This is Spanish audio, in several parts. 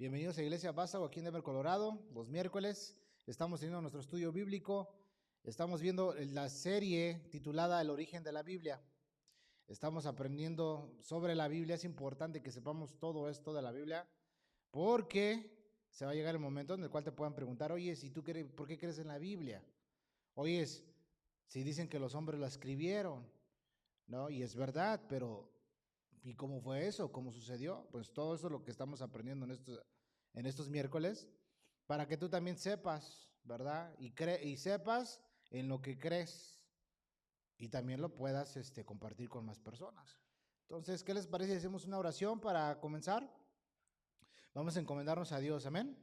Bienvenidos a Iglesia Vástago aquí en Denver, Colorado. Los miércoles estamos teniendo nuestro estudio bíblico. Estamos viendo la serie titulada El origen de la Biblia. Estamos aprendiendo sobre la Biblia. Es importante que sepamos todo esto de la Biblia porque se va a llegar el momento en el cual te puedan preguntar, oye, si tú crees, ¿por qué crees en la Biblia? Oye, si dicen que los hombres la escribieron, ¿no? Y es verdad, pero ¿y cómo fue eso? ¿Cómo sucedió? Pues todo eso es lo que estamos aprendiendo en estos miércoles, para que tú también sepas, ¿verdad? Y sepas en lo que crees y también lo puedas compartir con más personas. Entonces, ¿qué les parece si hacemos una oración para comenzar? Vamos a encomendarnos a Dios, amén.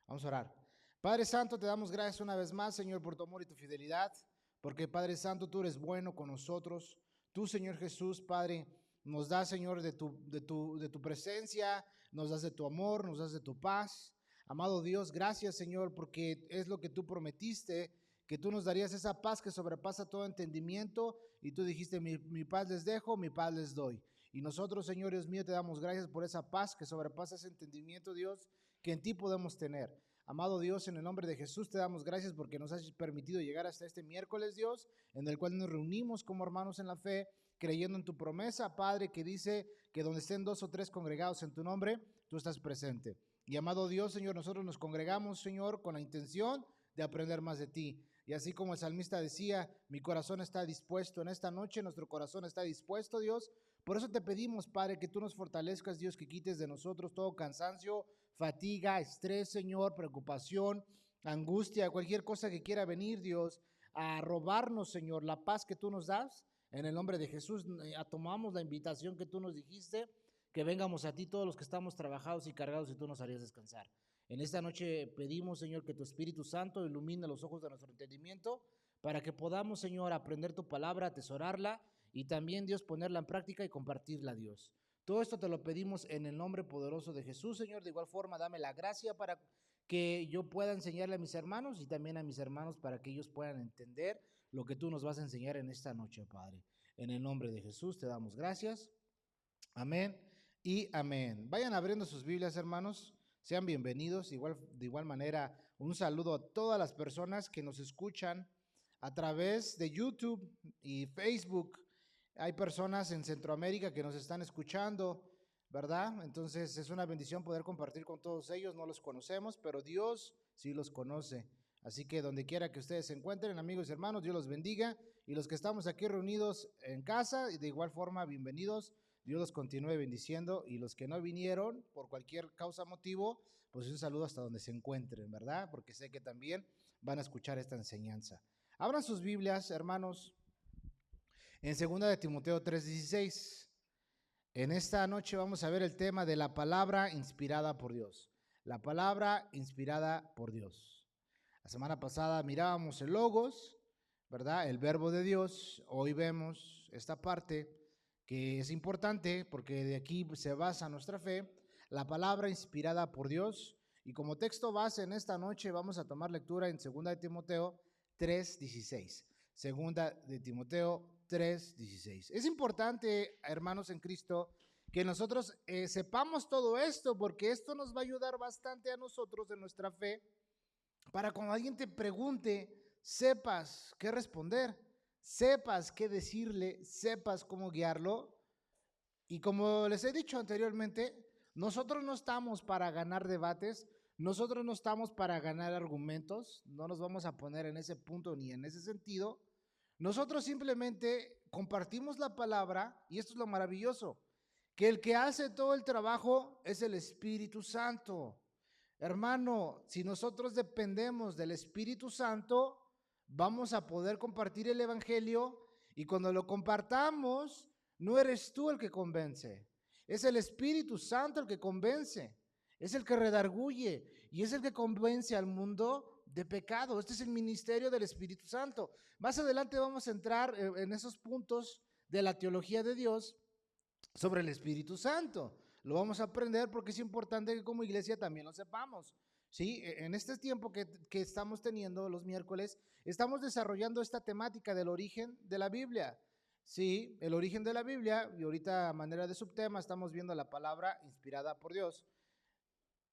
Vamos a orar. Padre Santo, te damos gracias una vez más, Señor, por tu amor y tu fidelidad, porque Padre Santo, tú eres bueno con nosotros. Tú, Señor Jesús, Padre, nos das, Señor, de tu presencia, nos das de tu amor, nos das de tu paz. Amado Dios, gracias, Señor, porque es lo que tú prometiste, que tú nos darías esa paz que sobrepasa todo entendimiento, y tú dijiste, mi paz les dejo, mi paz les doy. Y nosotros, Señor Dios mío, te damos gracias por esa paz que sobrepasa ese entendimiento, Dios, que en ti podemos tener. Amado Dios, en el nombre de Jesús te damos gracias porque nos has permitido llegar hasta este miércoles, Dios, en el cual nos reunimos como hermanos en la fe, creyendo en tu promesa, Padre, que dice que donde estén 2 o 3 congregados en tu nombre, tú estás presente. Y amado Dios, Señor, nosotros nos congregamos, Señor, con la intención de aprender más de ti. Y así como el salmista decía, mi corazón está dispuesto en esta noche, nuestro corazón está dispuesto, Dios. Por eso te pedimos, Padre, que tú nos fortalezcas, Dios, que quites de nosotros todo cansancio, fatiga, estrés, Señor, preocupación, angustia, cualquier cosa que quiera venir, Dios, a robarnos, Señor, la paz que tú nos das. En el nombre de Jesús, tomamos la invitación que tú nos dijiste, que vengamos a ti todos los que estamos trabajados y cargados y tú nos harías descansar. En esta noche pedimos, Señor, que tu Espíritu Santo ilumine los ojos de nuestro entendimiento para que podamos, Señor, aprender tu palabra, atesorarla y también, Dios, ponerla en práctica y compartirla, Dios. Todo esto te lo pedimos en el nombre poderoso de Jesús, Señor. De igual forma, dame la gracia para que yo pueda enseñarle a mis hermanos y también a mis hermanos para que ellos puedan entender lo que tú nos vas a enseñar en esta noche, Padre. En el nombre de Jesús te damos gracias. Amén y amén. Vayan abriendo sus Biblias, hermanos. Sean bienvenidos. De igual manera, un saludo a todas las personas que nos escuchan a través de YouTube y Facebook. Hay personas en Centroamérica que nos están escuchando, ¿verdad? Entonces es una bendición poder compartir con todos ellos. No los conocemos, pero Dios sí los conoce. Así que donde quiera que ustedes se encuentren, amigos y hermanos, Dios los bendiga. Y los que estamos aquí reunidos en casa, de igual forma, bienvenidos. Dios los continúe bendiciendo. Y los que no vinieron por cualquier causa, motivo, pues un saludo hasta donde se encuentren, ¿verdad? Porque sé que también van a escuchar esta enseñanza. Abran sus Biblias, hermanos, en 2 de Timoteo 3:16. En esta noche vamos a ver el tema de la palabra inspirada por Dios. La palabra inspirada por Dios. La semana pasada mirábamos el logos, ¿verdad? El verbo de Dios. Hoy vemos esta parte que es importante porque de aquí se basa nuestra fe. La palabra inspirada por Dios. Y como texto base en esta noche vamos a tomar lectura en 2 de Timoteo 3:16. 2 de Timoteo 3:16. Es importante, hermanos en Cristo, que nosotros sepamos todo esto, porque esto nos va a ayudar bastante a nosotros en nuestra fe, para cuando alguien te pregunte, sepas qué responder, sepas qué decirle, sepas cómo guiarlo. Y como les he dicho anteriormente, nosotros no estamos para ganar debates, nosotros no estamos para ganar argumentos, no nos vamos a poner en ese punto ni en ese sentido. Nosotros simplemente compartimos la palabra, y esto es lo maravilloso, que el que hace todo el trabajo es el Espíritu Santo. Hermano, si nosotros dependemos del Espíritu Santo, vamos a poder compartir el Evangelio, y cuando lo compartamos, no eres tú el que convence, es el Espíritu Santo el que convence, es el que redarguye y es el que convence al mundo de pecado. Este es el ministerio del Espíritu Santo. Más adelante vamos a entrar en esos puntos de la teología de Dios sobre el Espíritu Santo. Lo vamos a aprender porque es importante que como iglesia también lo sepamos. ¿Sí? En este tiempo que estamos teniendo los miércoles, estamos desarrollando esta temática del origen de la Biblia. Sí, el origen de la Biblia, y ahorita a manera de subtema estamos viendo la palabra inspirada por Dios.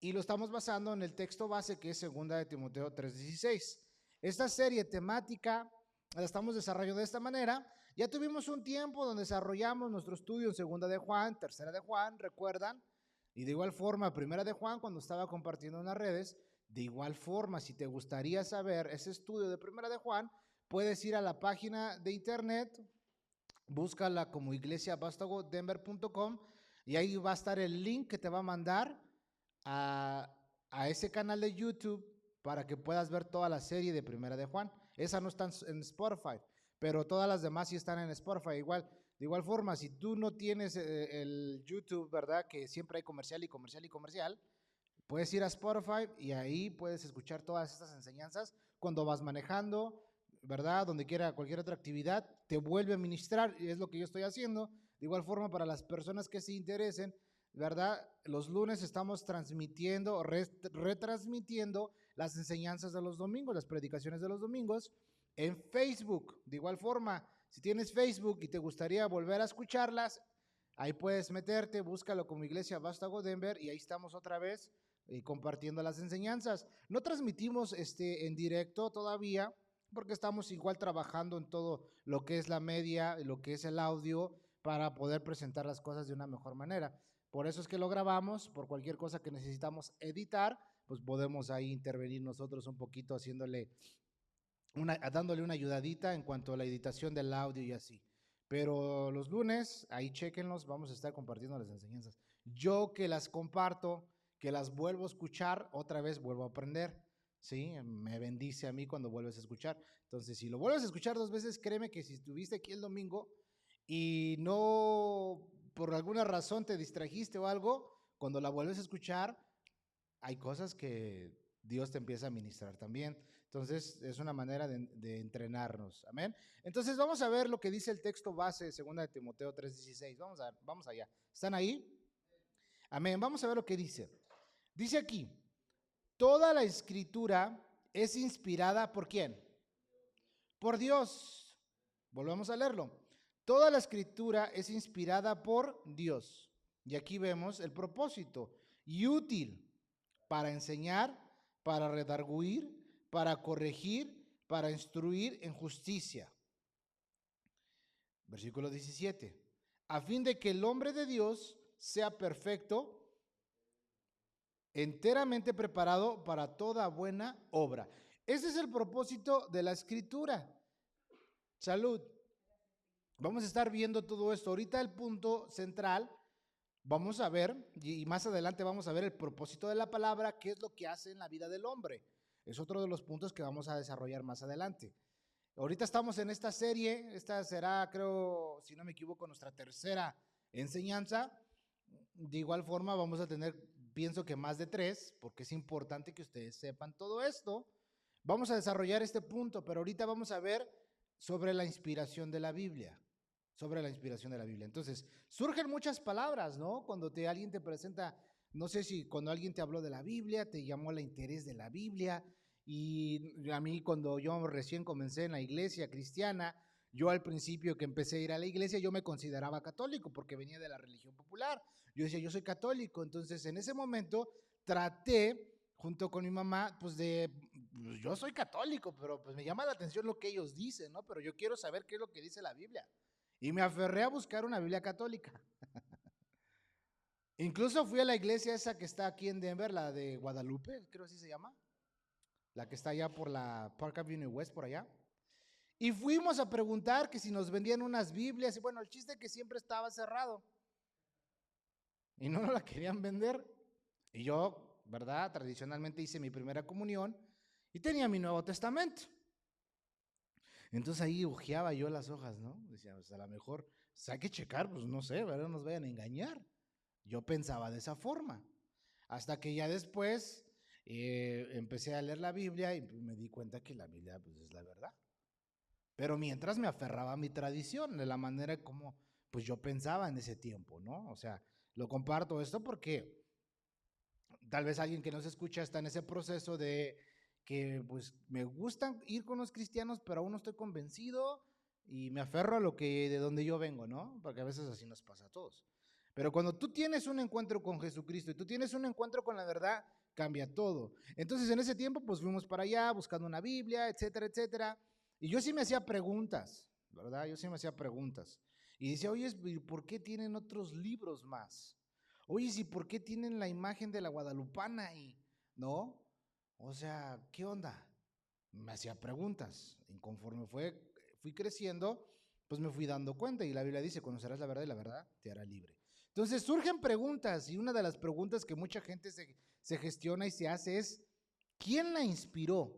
y lo estamos basando en el texto base que es 2 de Timoteo 3:16. Esta serie temática la estamos desarrollando de esta manera. Ya tuvimos un tiempo donde desarrollamos nuestro estudio en 2 de Juan, 3 de Juan, ¿recuerdan? Y de igual forma, 1 de Juan, cuando estaba compartiendo en las redes. De igual forma, si te gustaría saber ese estudio de 1 de Juan, puedes ir a la página de internet, búscala como iglesiabastagodenver.com y ahí va a estar el link que te va a mandar a ese canal de YouTube para que puedas ver toda la serie de 1 de Juan. Esa no está en Spotify, pero todas las demás sí están en Spotify. Igual, de igual forma, si tú no tienes el YouTube, ¿verdad? Que siempre hay comercial y comercial y comercial, puedes ir a Spotify y ahí puedes escuchar todas estas enseñanzas cuando vas manejando, ¿verdad? Donde quiera, cualquier otra actividad, te vuelve a ministrar y es lo que yo estoy haciendo. De igual forma, para las personas que se interesen, ¿verdad? Los lunes estamos transmitiendo, retransmitiendo las enseñanzas de los domingos, las predicaciones de los domingos en Facebook. De igual forma, si tienes Facebook y te gustaría volver a escucharlas, ahí puedes meterte, búscalo como Iglesia Vástago Denver y ahí estamos otra vez compartiendo las enseñanzas. No transmitimos en directo todavía porque estamos igual trabajando en todo lo que es la media, lo que es el audio, para poder presentar las cosas de una mejor manera. Por eso es que lo grabamos, por cualquier cosa que necesitamos editar, pues podemos ahí intervenir nosotros un poquito dándole una ayudadita en cuanto a la editación del audio y así. Pero los lunes, ahí chéquenlos, vamos a estar compartiendo las enseñanzas. Yo que las comparto, que las vuelvo a escuchar, otra vez vuelvo a aprender, ¿sí? Me bendice a mí cuando vuelves a escuchar. Entonces, si lo vuelves a escuchar 2 veces, créeme que si estuviste aquí el domingo y no, por alguna razón te distrajiste o algo, cuando la vuelves a escuchar, hay cosas que Dios te empieza a ministrar también. Entonces, es una manera de entrenarnos. Amén. Entonces, vamos a ver lo que dice el texto base de 2 de Timoteo 3:16. Vamos allá. ¿Están ahí? Amén. Vamos a ver lo que dice. Dice aquí, toda la escritura es inspirada ¿por quién? Por Dios. Volvamos a leerlo. Toda la escritura es inspirada por Dios. Y aquí vemos el propósito y útil para enseñar, para redarguir, para corregir, para instruir en justicia. Versículo 17. A fin de que el hombre de Dios sea perfecto, enteramente preparado para toda buena obra. Ese es el propósito de la escritura. Salud. Vamos a estar viendo todo esto. Ahorita el punto central, vamos a ver, y más adelante vamos a ver el propósito de la palabra, qué es lo que hace en la vida del hombre. Es otro de los puntos que vamos a desarrollar más adelante. Ahorita estamos en esta serie, esta será, creo, si no me equivoco, nuestra tercera enseñanza. De igual forma vamos a tener, pienso que más de 3, porque es importante que ustedes sepan todo esto. Vamos a desarrollar este punto, pero ahorita vamos a ver sobre la inspiración de la Biblia. Sobre la inspiración de la Biblia. Entonces, surgen muchas palabras, ¿no? Cuando alguien te presenta, no sé si cuando alguien te habló de la Biblia, te llamó el interés de la Biblia, y a mí cuando yo recién comencé en la iglesia cristiana, yo al principio que empecé a ir a la iglesia, yo me consideraba católico porque venía de la religión popular. Yo decía, yo soy católico. Entonces, en ese momento traté, junto con mi mamá, pues yo soy católico, pero pues me llama la atención lo que ellos dicen, ¿no? Pero yo quiero saber qué es lo que dice la Biblia. Y me aferré a buscar una Biblia católica. Incluso fui a la iglesia esa que está aquí en Denver, la de Guadalupe, creo así se llama. La que está allá por la Park Avenue West, por allá. Y fuimos a preguntar que si nos vendían unas Biblias. Y bueno, el chiste es que siempre estaba cerrado. Y no nos la querían vender. Y yo, ¿verdad? Tradicionalmente hice mi primera comunión y tenía mi Nuevo Testamento. Entonces ahí hojeaba yo las hojas, ¿no? Decía, pues a lo mejor hay que checar, pues no sé, ¿verdad? No nos vayan a engañar. Yo pensaba de esa forma. Hasta que ya después empecé a leer la Biblia y me di cuenta que la Biblia pues, es la verdad. Pero mientras me aferraba a mi tradición, de la manera como pues yo pensaba en ese tiempo, ¿no? O sea, lo comparto esto porque tal vez alguien que nos escucha está en ese proceso de que pues me gusta ir con los cristianos, pero aún no estoy convencido y me aferro a lo que de donde yo vengo, ¿no? Porque a veces así nos pasa a todos. Pero cuando tú tienes un encuentro con Jesucristo y tú tienes un encuentro con la verdad, cambia todo. Entonces en ese tiempo pues fuimos para allá buscando una Biblia, etcétera, etcétera. Y yo sí me hacía preguntas, ¿verdad? Yo sí me hacía preguntas. Y decía, oye, ¿por qué tienen otros libros más? Oye, ¿y por qué tienen la imagen de la Guadalupana ahí? ¿No? O sea, ¿qué onda? Me hacía preguntas. Y conforme fui creciendo, pues me fui dando cuenta. Y la Biblia dice, conocerás la verdad y la verdad te hará libre. Entonces surgen preguntas, y una de las preguntas que mucha gente se gestiona y se hace es, ¿quién la inspiró?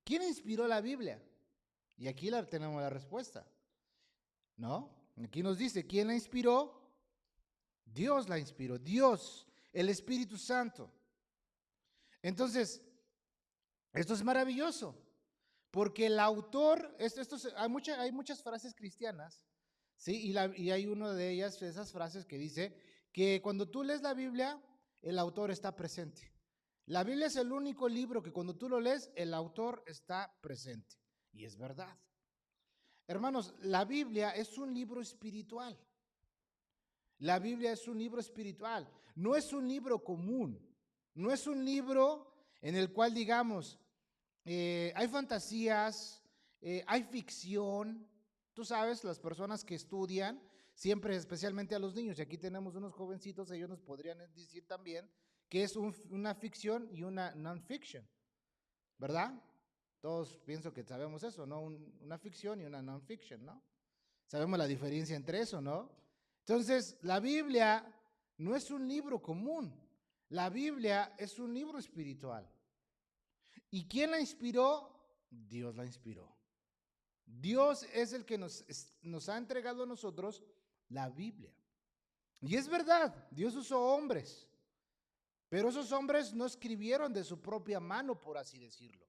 ¿Quién inspiró la Biblia? Y aquí tenemos la respuesta, ¿no? Aquí nos dice, ¿quién la inspiró? Dios la inspiró, Dios, el Espíritu Santo. Entonces, esto es maravilloso, porque el autor, hay muchas frases cristianas, ¿sí? Y hay una de ellas, esas frases que dice que cuando tú lees la Biblia, el autor está presente. La Biblia es el único libro que cuando tú lo lees, el autor está presente. Y es verdad. Hermanos, la Biblia es un libro espiritual. La Biblia es un libro espiritual, no es un libro común, no es un libro en el cual digamos, hay fantasías, hay ficción. Tú sabes, las personas que estudian, siempre especialmente a los niños, y aquí tenemos unos jovencitos, ellos nos podrían decir también que es una ficción y una non-fiction, ¿verdad? Todos pienso que sabemos eso, ¿no? Una ficción y una non-fiction, ¿no? Sabemos la diferencia entre eso, ¿no? Entonces, la Biblia no es un libro común, la Biblia es un libro espiritual. ¿Y quién la inspiró? Dios la inspiró. Dios es el que nos ha entregado a nosotros la Biblia. Y es verdad, Dios usó hombres, pero esos hombres no escribieron de su propia mano, por así decirlo.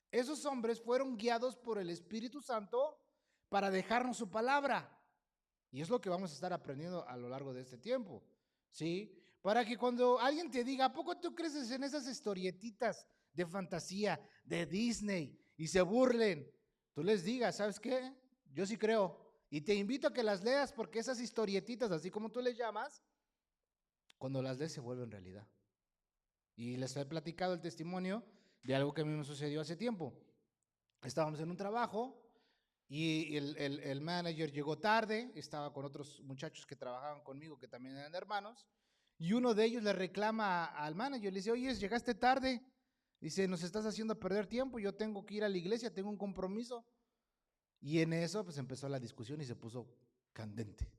Esos hombres fueron guiados por el Espíritu Santo para dejarnos su palabra. Y es lo que vamos a estar aprendiendo a lo largo de este tiempo, ¿sí? Para que cuando alguien te diga, ¿a poco tú crees en esas historietitas de fantasía de Disney y se burlen? Tú les digas, ¿sabes qué? Yo sí creo. Y te invito a que las leas porque esas historietitas, así como tú les llamas, cuando las lees se vuelven realidad. Y les he platicado el testimonio de algo que a mí me sucedió hace tiempo. Estábamos en un trabajo y el manager llegó tarde, estaba con otros muchachos que trabajaban conmigo que también eran hermanos, y uno de ellos le reclama al manager, le dice, oye, llegaste tarde, dice, nos estás haciendo perder tiempo, yo tengo que ir a la iglesia, tengo un compromiso. Y en eso pues empezó la discusión y se puso candente.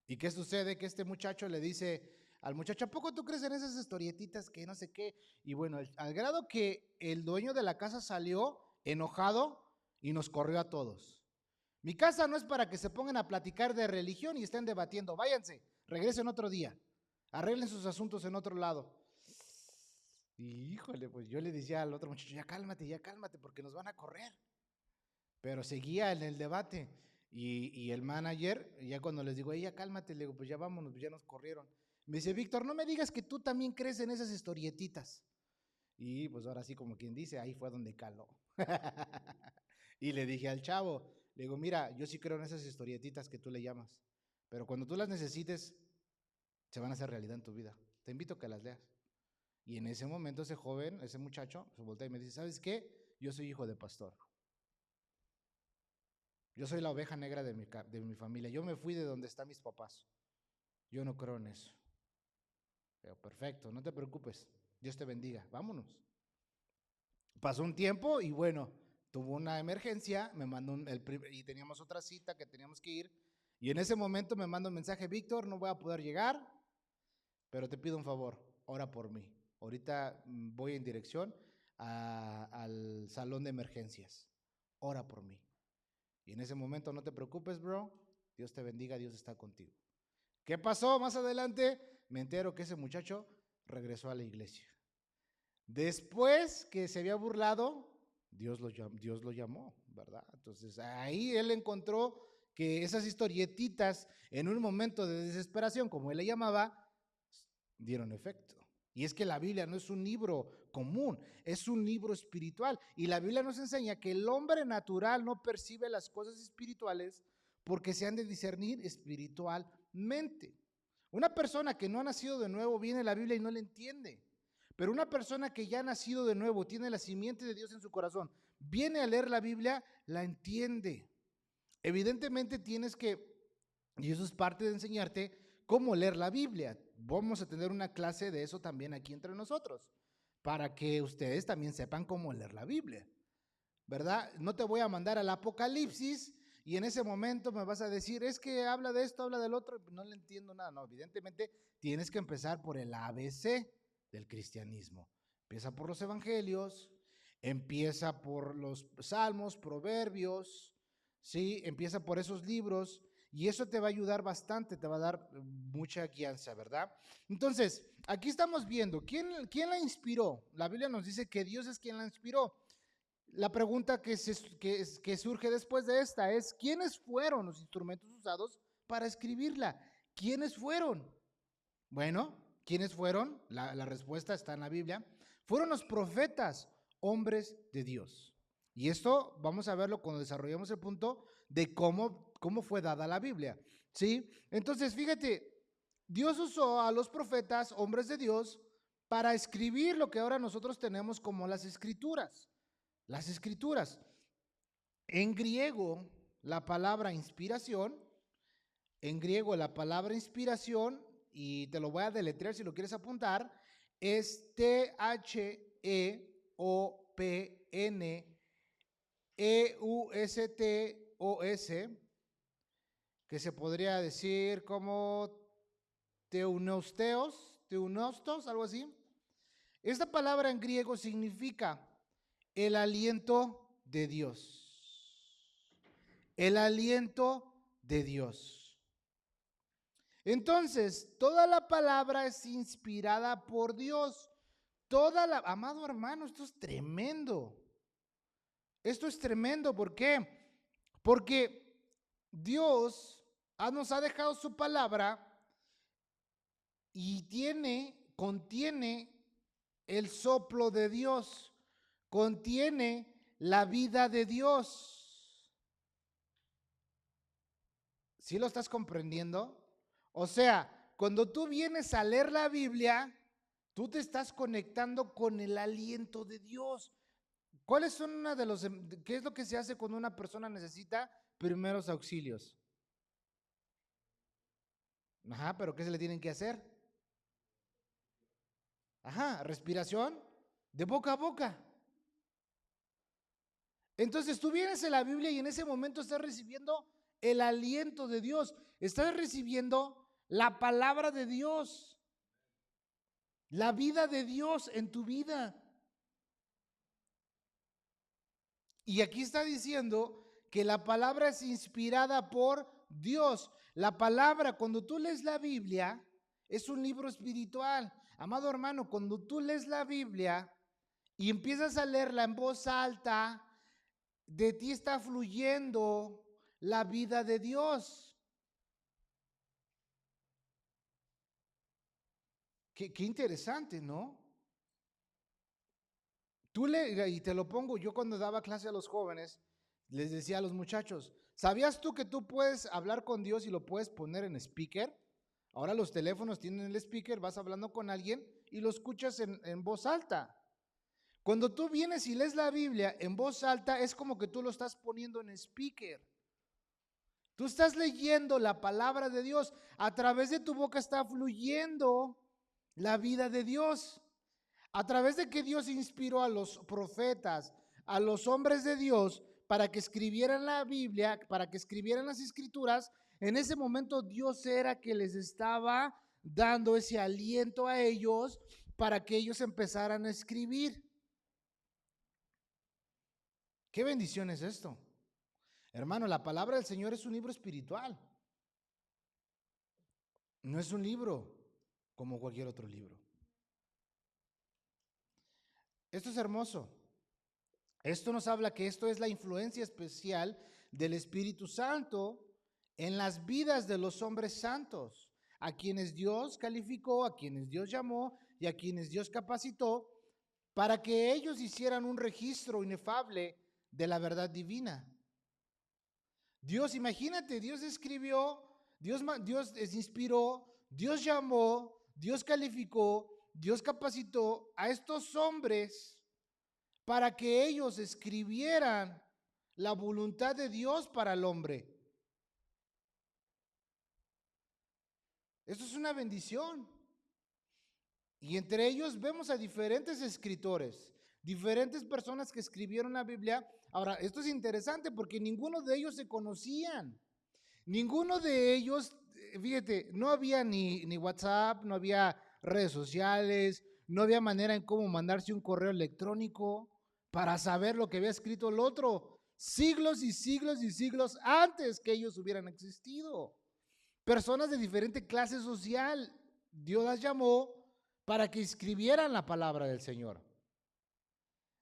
¿Y qué sucede? Que este muchacho le dice al muchacho, ¿a poco tú crees en esas historietitas que no sé qué? Y bueno, al grado que el dueño de la casa salió enojado y nos corrió a todos. Mi casa no es para que se pongan a platicar de religión y estén debatiendo. Váyanse, regresen otro día, arreglen sus asuntos en otro lado. Y híjole, pues yo le decía al otro muchacho, ya cálmate, porque nos van a correr. Pero seguía en el debate. Y el manager, ya cuando les digo, ya cálmate, le digo, pues ya vámonos, pues ya nos corrieron. Me dice, Víctor, no me digas que tú también crees en esas historietitas. Y pues ahora sí, como quien dice, ahí fue donde caló. Y le dije al chavo, le digo, mira, yo sí creo en esas historietitas que tú le llamas, pero cuando tú las necesites, se van a hacer realidad en tu vida. Te invito a que las leas. Y en ese momento ese joven, ese muchacho, se voltea y me dice, ¿sabes qué? Yo soy hijo de pastor. Yo soy la oveja negra de mi familia. Yo me fui de donde están mis papás. Yo no creo en eso. Pero perfecto, no te preocupes. Dios te bendiga. Vámonos. Pasó un tiempo y bueno, tuvo una emergencia, me mandó y teníamos otra cita que teníamos que ir. Y en ese momento me manda un mensaje, Víctor, no voy a poder llegar, pero te pido un favor, ora por mí. Ahorita voy en dirección al salón de emergencias. Ora por mí. Y en ese momento, no te preocupes, bro. Dios te bendiga, Dios está contigo. ¿Qué pasó? Más adelante me entero que ese muchacho regresó a la iglesia. Después que se había burlado, Dios lo llamó, ¿verdad? Entonces ahí él encontró que esas historietitas, en un momento de desesperación, como él le llamaba, dieron efecto. Y es que la Biblia no es un libro común, es un libro espiritual. Y la Biblia nos enseña que el hombre natural no percibe las cosas espirituales porque se han de discernir espiritualmente. Una persona que no ha nacido de nuevo viene a la Biblia y no la entiende. Pero una persona que ya ha nacido de nuevo, tiene la simiente de Dios en su corazón, viene a leer la Biblia, la entiende. Evidentemente tienes que, y eso es parte de enseñarte cómo leer la Biblia. Vamos a tener una clase de eso también aquí entre nosotros, para que ustedes también sepan cómo leer la Biblia, ¿verdad? No te voy a mandar al Apocalipsis y en ese momento me vas a decir, es que habla de esto, habla del otro, no le entiendo nada. No, evidentemente tienes que empezar por el ABC del cristianismo. Empieza por los evangelios, empieza por los salmos, proverbios, ¿sí? Empieza por esos libros y eso te va a ayudar bastante, te va a dar mucha guianza, ¿verdad? Entonces, aquí estamos viendo, ¿quién la inspiró? La Biblia nos dice que Dios es quien la inspiró. La pregunta que surge después de esta es, ¿quiénes fueron los instrumentos usados para escribirla? ¿Quiénes fueron? Bueno, ¿quiénes fueron? La respuesta está en la Biblia. Fueron los profetas, hombres de Dios. Y esto vamos a verlo cuando desarrollemos el punto de cómo fue dada la Biblia. ¿Sí? Entonces, fíjate, Dios usó a los profetas, hombres de Dios, para escribir lo que ahora nosotros tenemos como las escrituras. Las escrituras. En griego, la palabra inspiración, y te lo voy a deletrear si lo quieres apuntar, es Theopneustos, que se podría decir como teunostos, algo así. Esta palabra en griego significa el aliento de Dios. El aliento de Dios. Entonces, toda la palabra es inspirada por Dios. Amado hermano, esto es tremendo. Esto es tremendo, ¿por qué? Porque Dios nos ha dejado su palabra y contiene el soplo de Dios, contiene la vida de Dios. ¿Sí lo estás comprendiendo? O sea, cuando tú vienes a leer la Biblia, tú te estás conectando con el aliento de Dios. ¿Cuáles son qué es lo que se hace cuando una persona necesita primeros auxilios? Ajá, pero ¿qué se le tienen que hacer? Ajá, respiración de boca a boca. Entonces tú vienes a la Biblia y en ese momento estás recibiendo el aliento de Dios, estás recibiendo la palabra de Dios, la vida de Dios en tu vida. Y aquí está diciendo que la palabra es inspirada por Dios. La palabra, cuando tú lees la Biblia, es un libro espiritual. Amado hermano, cuando tú lees la Biblia y empiezas a leerla en voz alta, de ti está fluyendo la vida de Dios. Qué interesante, ¿no? Y te lo pongo, yo cuando daba clase a los jóvenes, les decía a los muchachos, ¿sabías tú que tú puedes hablar con Dios y lo puedes poner en speaker? Ahora los teléfonos tienen el speaker, vas hablando con alguien y lo escuchas en voz alta. Cuando tú vienes y lees la Biblia en voz alta, es como que tú lo estás poniendo en speaker. Tú estás leyendo la palabra de Dios, a través de tu boca está fluyendo la vida de Dios. A través de que Dios inspiró a los profetas, a los hombres de Dios, para que escribieran la Biblia, para que escribieran las escrituras, en ese momento Dios era que les estaba dando ese aliento a ellos para que ellos empezaran a escribir. ¿Qué bendición es esto? Hermano, la palabra del Señor es un libro espiritual. No es un libro como cualquier otro libro. Esto es hermoso. Esto nos habla que esto es la influencia especial del Espíritu Santo en las vidas de los hombres santos, a quienes Dios calificó, a quienes Dios llamó y a quienes Dios capacitó para que ellos hicieran un registro inefable de la verdad divina. Dios, imagínate, Dios escribió, Dios inspiró, Dios llamó, Dios calificó, Dios capacitó a estos hombres para que ellos escribieran la voluntad de Dios para el hombre. Esto es una bendición. Y entre ellos vemos a diferentes escritores, diferentes personas que escribieron la Biblia. Ahora, esto es interesante porque ninguno de ellos se conocían. Ninguno de ellos, fíjate, no había ni WhatsApp, no había redes sociales, no había manera en cómo mandarse un correo electrónico para saber lo que había escrito el otro. Siglos y siglos y siglos antes que ellos hubieran existido. Personas de diferente clase social, Dios las llamó para que escribieran la palabra del Señor.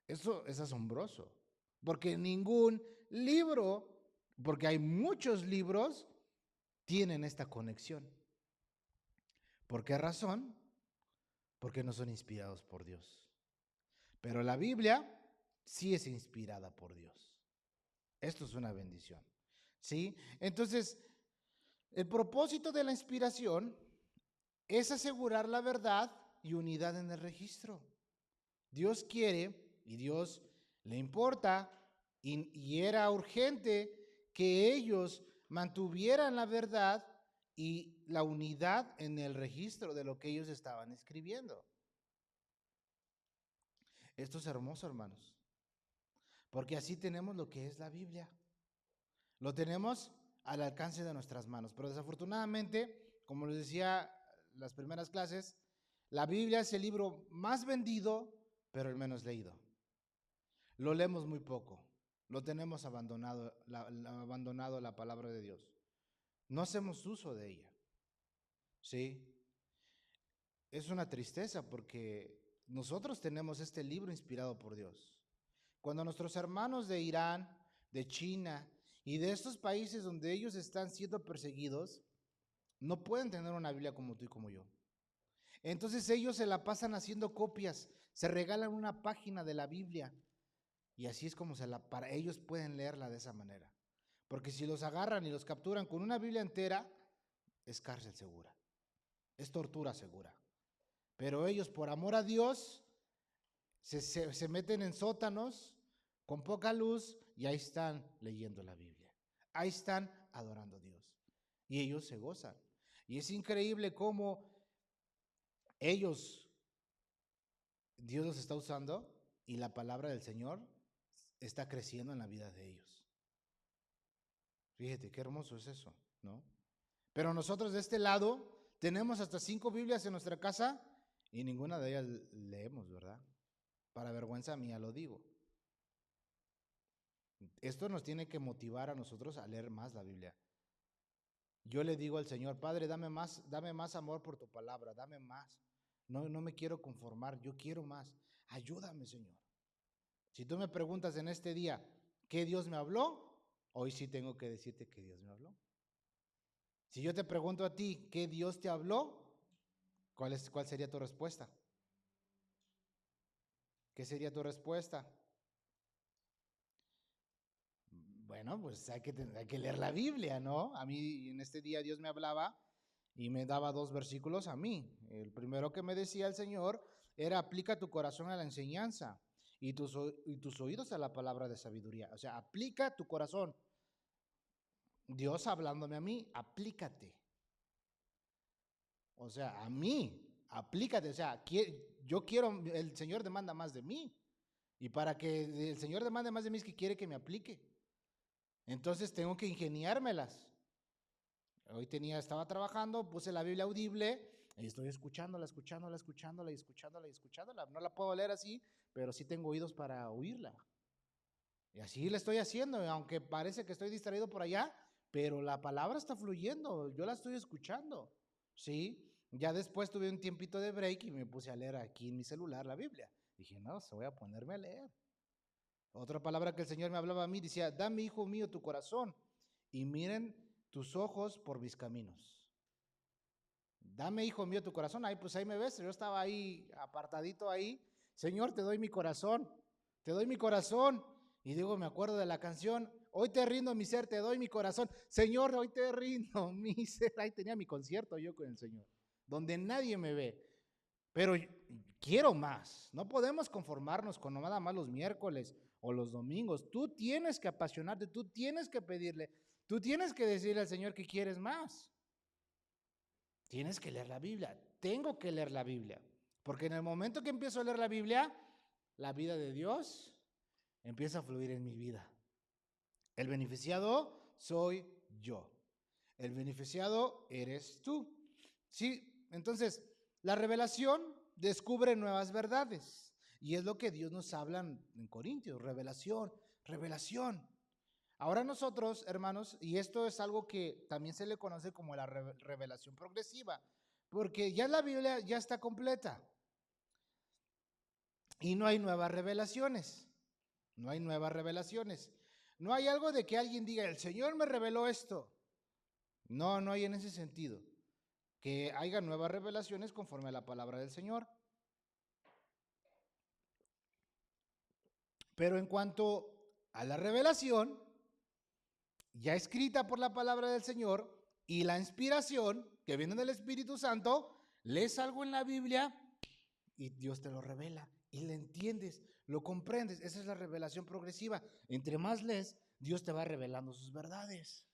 Eso es asombroso, porque ningún libro, porque hay muchos libros, tienen esta conexión. ¿Por qué razón? Porque no son inspirados por Dios. Pero la Biblia sí es inspirada por Dios. Esto es una bendición, ¿sí? Entonces, el propósito de la inspiración es asegurar la verdad y unidad en el registro. Dios quiere y Dios le importa y era urgente que ellos mantuvieran la verdad y la unidad en el registro de lo que ellos estaban escribiendo. Esto es hermoso, hermanos, porque así tenemos lo que es la Biblia. Lo tenemos al alcance de nuestras manos, pero desafortunadamente, como les decía en las primeras clases, la Biblia es el libro más vendido, pero el menos leído. Lo leemos muy poco, lo tenemos abandonado, abandonado la palabra de Dios. No hacemos uso de ella, ¿sí? Es una tristeza porque nosotros tenemos este libro inspirado por Dios. Cuando nuestros hermanos de Irán, de China y de estos países donde ellos están siendo perseguidos, no pueden tener una Biblia como tú y como yo. Entonces ellos se la pasan haciendo copias, se regalan una página de la Biblia y así es como para ellos pueden leerla de esa manera. Porque si los agarran y los capturan con una Biblia entera, es cárcel segura, es tortura segura. Pero ellos, por amor a Dios, se meten en sótanos con poca luz y ahí están leyendo la Biblia. Ahí están adorando a Dios. Y ellos se gozan. Y es increíble cómo Dios los está usando y la palabra del Señor está creciendo en la vida de ellos. Fíjate, qué hermoso es eso, ¿no? Pero nosotros de este lado tenemos hasta 5 Biblias en nuestra casa y ninguna de ellas leemos, ¿verdad? Para vergüenza mía lo digo. Esto nos tiene que motivar a nosotros a leer más la Biblia. Yo le digo al Señor, Padre, dame más amor por tu palabra, dame más. No me quiero conformar, yo quiero más. Ayúdame, Señor. Si tú me preguntas en este día, ¿qué Dios me habló? Hoy sí tengo que decirte que Dios me habló. Si yo te pregunto a ti, ¿qué Dios te habló? ¿Cuál sería tu respuesta? ¿Qué sería tu respuesta? Bueno, pues hay que leer la Biblia, ¿no? A mí en este día Dios me hablaba y me daba 2 versículos a mí. El primero que me decía el Señor era: aplica tu corazón a la enseñanza y tus oídos a la palabra de sabiduría. O sea, aplica tu corazón. Dios hablándome a mí, aplícate. O sea, a mí, aplícate. O sea, yo quiero, el Señor demanda más de mí. Y para que el Señor demande más de mí es que quiere que me aplique. Entonces tengo que ingeniármelas. Hoy estaba trabajando, puse la Biblia audible y estoy escuchándola. No la puedo leer así, pero sí tengo oídos para oírla. Y así la estoy haciendo, aunque parece que estoy distraído por allá, pero la palabra está fluyendo, yo la estoy escuchando, ¿sí? Ya después tuve un tiempito de break y me puse a leer aquí en mi celular la Biblia. Dije, no, se voy a ponerme a leer. Otra palabra que el Señor me hablaba a mí, decía: dame, hijo mío, tu corazón y miren tus ojos por mis caminos. Dame, hijo mío, tu corazón. Ahí, pues ahí me ves, yo estaba ahí apartadito ahí. Señor, te doy mi corazón, te doy mi corazón. Y digo, me acuerdo de la canción: hoy te rindo mi ser, te doy mi corazón. Señor, hoy te rindo mi ser. Ahí tenía mi concierto yo con el Señor. donde nadie me ve, pero quiero más. No podemos conformarnos con nada más los miércoles o los domingos. Tú tienes que apasionarte, tú tienes que pedirle, tú tienes que decirle al Señor que quieres más. Tienes que leer la Biblia, tengo que leer la Biblia, porque en el momento que empiezo a leer la Biblia, la vida de Dios empieza a fluir en mi vida. El beneficiado soy yo. El beneficiado eres tú. Sí, entonces, la revelación descubre nuevas verdades. Y es lo que Dios nos habla en Corintios, revelación, revelación. Ahora nosotros, hermanos, y esto es algo que también se le conoce como la revelación progresiva, porque ya la Biblia ya está completa y no hay nuevas revelaciones. No hay nuevas revelaciones. No hay algo de que alguien diga, el Señor me reveló esto. No, no hay en ese sentido. Que haya nuevas revelaciones conforme a la palabra del Señor. Pero en cuanto a la revelación, ya escrita por la palabra del Señor y la inspiración que viene del Espíritu Santo, lees algo en la Biblia y Dios te lo revela y le entiendes, lo comprendes. Esa es la revelación progresiva. Entre más lees, Dios te va revelando sus verdades.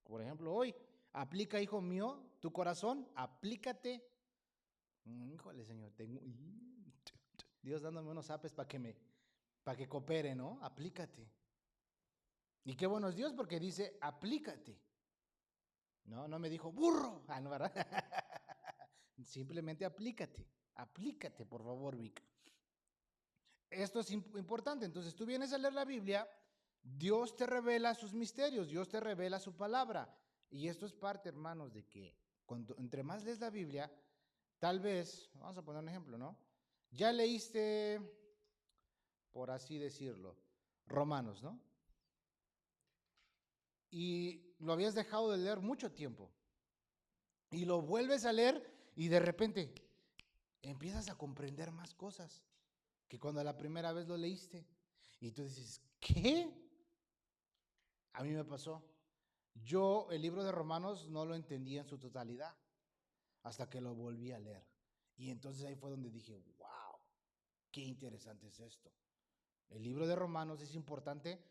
Por ejemplo, hoy, aplica, hijo mío, tu corazón, aplícate. Híjole, Señor, Dios dándome unos apes para que coopere, ¿no? Aplícate. Y qué bueno es Dios porque dice, aplícate. No, no me dijo burro. Ah, no, ¿verdad? Simplemente aplícate. Aplícate, por favor, Vic. Esto es importante. Entonces, tú vienes a leer la Biblia, Dios te revela sus misterios, Dios te revela su palabra. Y esto es parte, hermanos, de que entre más lees la Biblia, tal vez, vamos a poner un ejemplo, ¿no? Ya leíste, por así decirlo, Romanos, ¿no? Y lo habías dejado de leer mucho tiempo. Y lo vuelves a leer y de repente empiezas a comprender más cosas que cuando la primera vez lo leíste. Y tú dices, ¿qué? A mí me pasó. Yo el libro de Romanos no lo entendía en su totalidad hasta que lo volví a leer. Y entonces ahí fue donde dije, wow, qué interesante es esto. El libro de Romanos es importante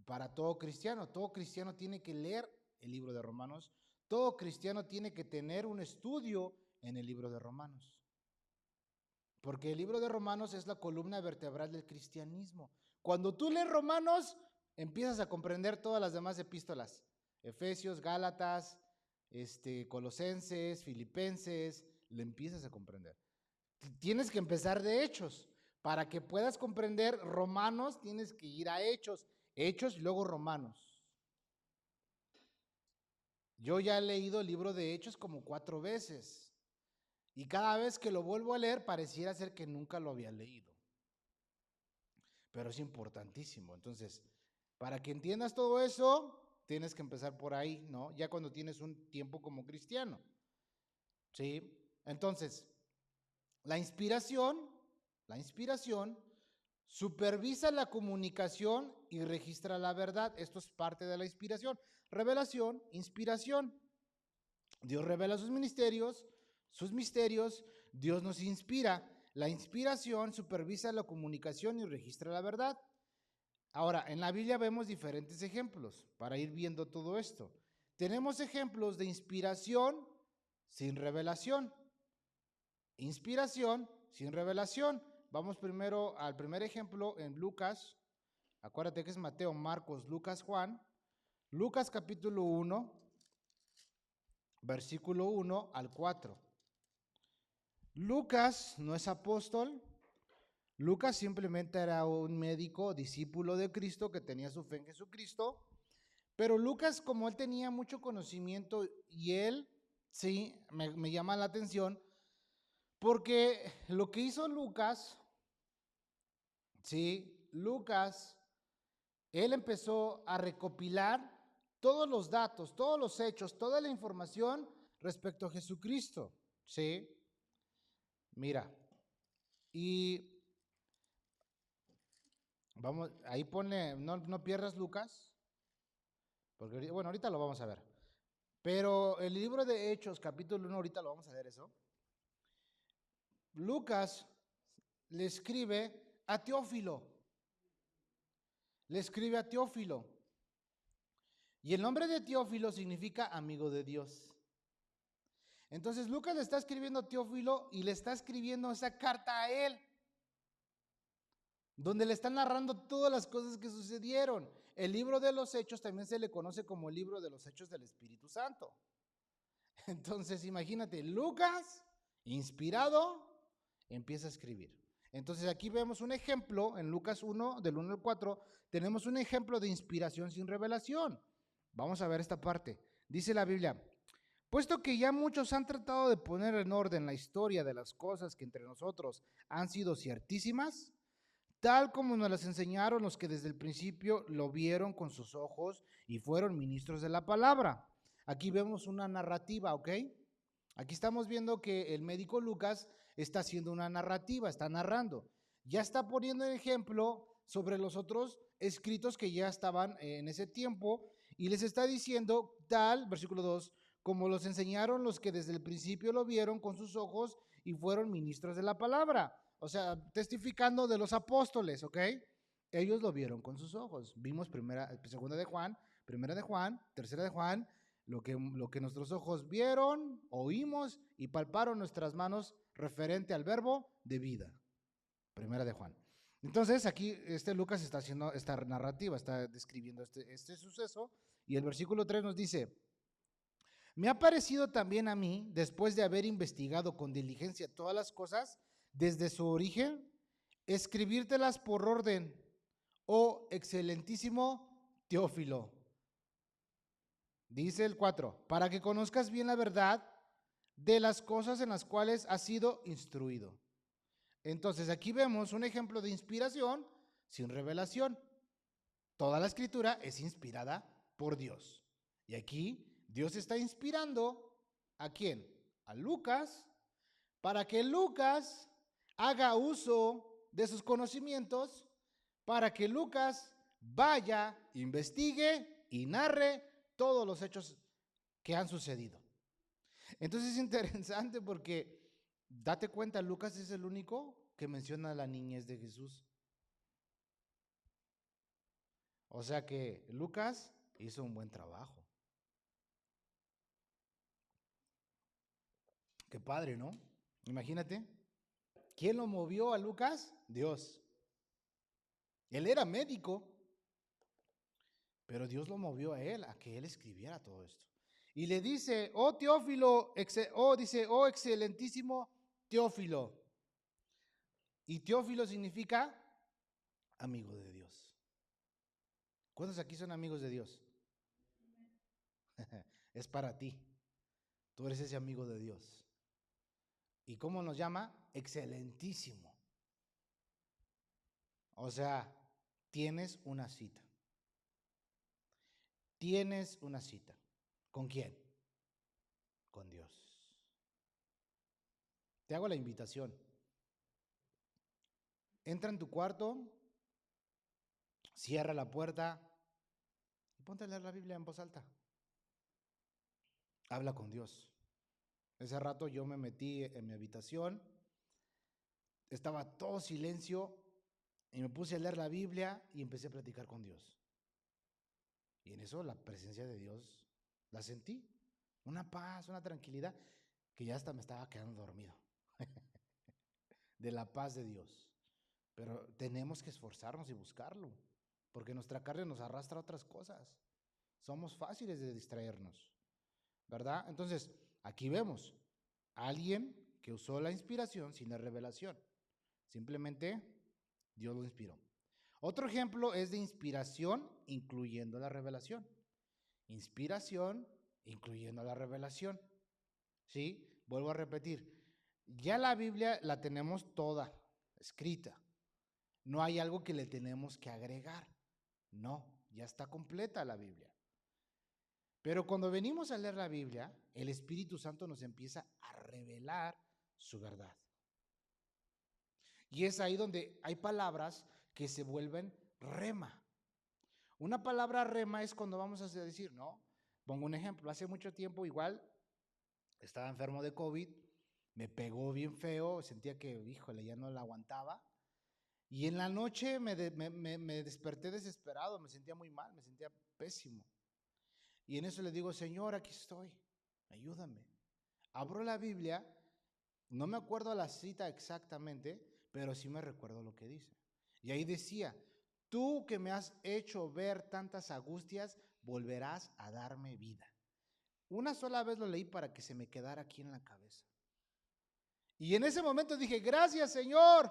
para todo cristiano. Todo cristiano tiene que leer el libro de Romanos. Todo cristiano tiene que tener un estudio en el libro de Romanos. Porque el libro de Romanos es la columna vertebral del cristianismo. Cuando tú lees Romanos, empiezas a comprender todas las demás epístolas. Efesios, Gálatas, Colosenses, Filipenses, le empiezas a comprender. Tienes que empezar de Hechos. Para que puedas comprender Romanos, tienes que ir a Hechos. Hechos y luego Romanos. Yo ya he leído el libro de Hechos como 4 veces. Y cada vez que lo vuelvo a leer, pareciera ser que nunca lo había leído. Pero es importantísimo. Entonces, para que entiendas todo eso, tienes que empezar por ahí, ¿no? Ya cuando tienes un tiempo como cristiano. ¿Sí? Entonces, la inspiración supervisa la comunicación y registra la verdad. Esto es parte de la inspiración. Revelación, inspiración. Dios revela sus misterios, Dios nos inspira. La inspiración supervisa la comunicación y registra la verdad. Ahora, en la Biblia vemos diferentes ejemplos para ir viendo todo esto. Tenemos ejemplos de inspiración sin revelación. Inspiración sin revelación. Vamos primero al primer ejemplo en Lucas. Acuérdate que es Mateo, Marcos, Lucas, Juan. Lucas capítulo 1, versículo 1 al 4. Lucas no es apóstol. Lucas simplemente era un médico, discípulo de Cristo que tenía su fe en Jesucristo. Pero Lucas, como él tenía mucho conocimiento y él, sí, me llama la atención, porque lo que hizo Lucas, sí, Lucas, él empezó a recopilar todos los datos, todos los hechos, toda la información respecto a Jesucristo, sí. Mira, y vamos, ahí pone, no pierdas Lucas, porque bueno, ahorita lo vamos a ver. Pero el libro de Hechos, capítulo 1, ahorita lo vamos a ver eso. Lucas le escribe a Teófilo. Le escribe a Teófilo. Y el nombre de Teófilo significa amigo de Dios. Entonces Lucas le está escribiendo a Teófilo y le está escribiendo esa carta a él, donde le está narrando todas las cosas que sucedieron. El libro de los Hechos también se le conoce como el libro de los Hechos del Espíritu Santo. Entonces imagínate, Lucas, inspirado, empieza a escribir. Entonces aquí vemos un ejemplo, en Lucas 1, del 1 al 4, tenemos un ejemplo de inspiración sin revelación. Vamos a ver esta parte. Dice la Biblia: puesto que ya muchos han tratado de poner en orden la historia de las cosas que entre nosotros han sido ciertísimas, tal como nos las enseñaron los que desde el principio lo vieron con sus ojos y fueron ministros de la palabra. Aquí vemos una narrativa, ¿ok? Aquí estamos viendo que el médico Lucas está haciendo una narrativa, está narrando. Ya está poniendo ejemplo sobre los otros escritos que ya estaban en ese tiempo y les está diciendo tal, versículo 2, como los enseñaron los que desde el principio lo vieron con sus ojos y fueron ministros de la palabra. O sea, testificando de los apóstoles, ¿ok? Ellos lo vieron con sus ojos. Vimos segunda de Juan, primera de Juan, tercera de Juan, lo que nuestros ojos vieron, oímos y palparon nuestras manos referente al verbo de vida. Primera de Juan. Entonces aquí Lucas está haciendo esta narrativa, está describiendo este suceso, y el versículo 3 nos dice: me ha parecido también a mí, después de haber investigado con diligencia todas las cosas, desde su origen, escribírtelas por orden, oh excelentísimo Teófilo. Dice el 4, para que conozcas bien la verdad de las cosas en las cuales has sido instruido. Entonces aquí vemos un ejemplo de inspiración sin revelación. Toda la escritura es inspirada por Dios. Y aquí Dios está inspirando ¿a quién? A Lucas, para que Lucas haga uso de sus conocimientos, para que Lucas vaya, investigue y narre todos los hechos que han sucedido. Entonces es interesante porque date cuenta, Lucas es el único que menciona la niñez de Jesús. O sea que Lucas hizo un buen trabajo. Qué padre, ¿no? Imagínate. ¿Quién lo movió a Lucas? Dios. Él era médico, pero Dios lo movió a él, a que él escribiera todo esto. Y le dice, oh Teófilo, oh excelentísimo Teófilo. Y Teófilo significa amigo de Dios. ¿Cuántos aquí son amigos de Dios? Es para ti. Tú eres ese amigo de Dios. ¿Y cómo nos llama? Excelentísimo. O sea, tienes una cita. Tienes una cita. ¿Con quién? Con Dios. Te hago la invitación. Entra en tu cuarto, cierra la puerta y ponte a leer la Biblia en voz alta. Habla con Dios. Ese rato yo me metí en mi habitación, estaba todo silencio y me puse a leer la Biblia y empecé a platicar con Dios. Y en eso la presencia de Dios la sentí. Una paz, una tranquilidad, que ya hasta me estaba quedando dormido. De la paz de Dios. Pero tenemos que esforzarnos y buscarlo, porque nuestra carne nos arrastra a otras cosas. Somos fáciles de distraernos, ¿verdad? Entonces, aquí vemos a alguien que usó la inspiración sin la revelación. Simplemente Dios lo inspiró. Otro ejemplo es de inspiración incluyendo la revelación. Inspiración incluyendo la revelación. ¿Sí? Vuelvo a repetir. Ya la Biblia la tenemos toda escrita. No hay algo que le tenemos que agregar. No, ya está completa la Biblia. Pero cuando venimos a leer la Biblia, el Espíritu Santo nos empieza a revelar su verdad. Y es ahí donde hay palabras que se vuelven rema. Una palabra rema es cuando vamos a decir, no, Pongo un ejemplo, hace mucho tiempo igual estaba enfermo de COVID, me pegó bien feo, sentía que, híjole, ya no la aguantaba. Y en la noche me desperté desesperado, me sentía muy mal, me sentía pésimo. Y en eso le digo, Señor, aquí estoy, ayúdame. Abro la Biblia, no me acuerdo la cita exactamente, pero sí me recuerdo lo que dice. Y ahí decía, tú que me has hecho ver tantas angustias, volverás a darme vida. Una sola vez lo leí para que se me quedara aquí en la cabeza. Y en ese momento dije, gracias Señor,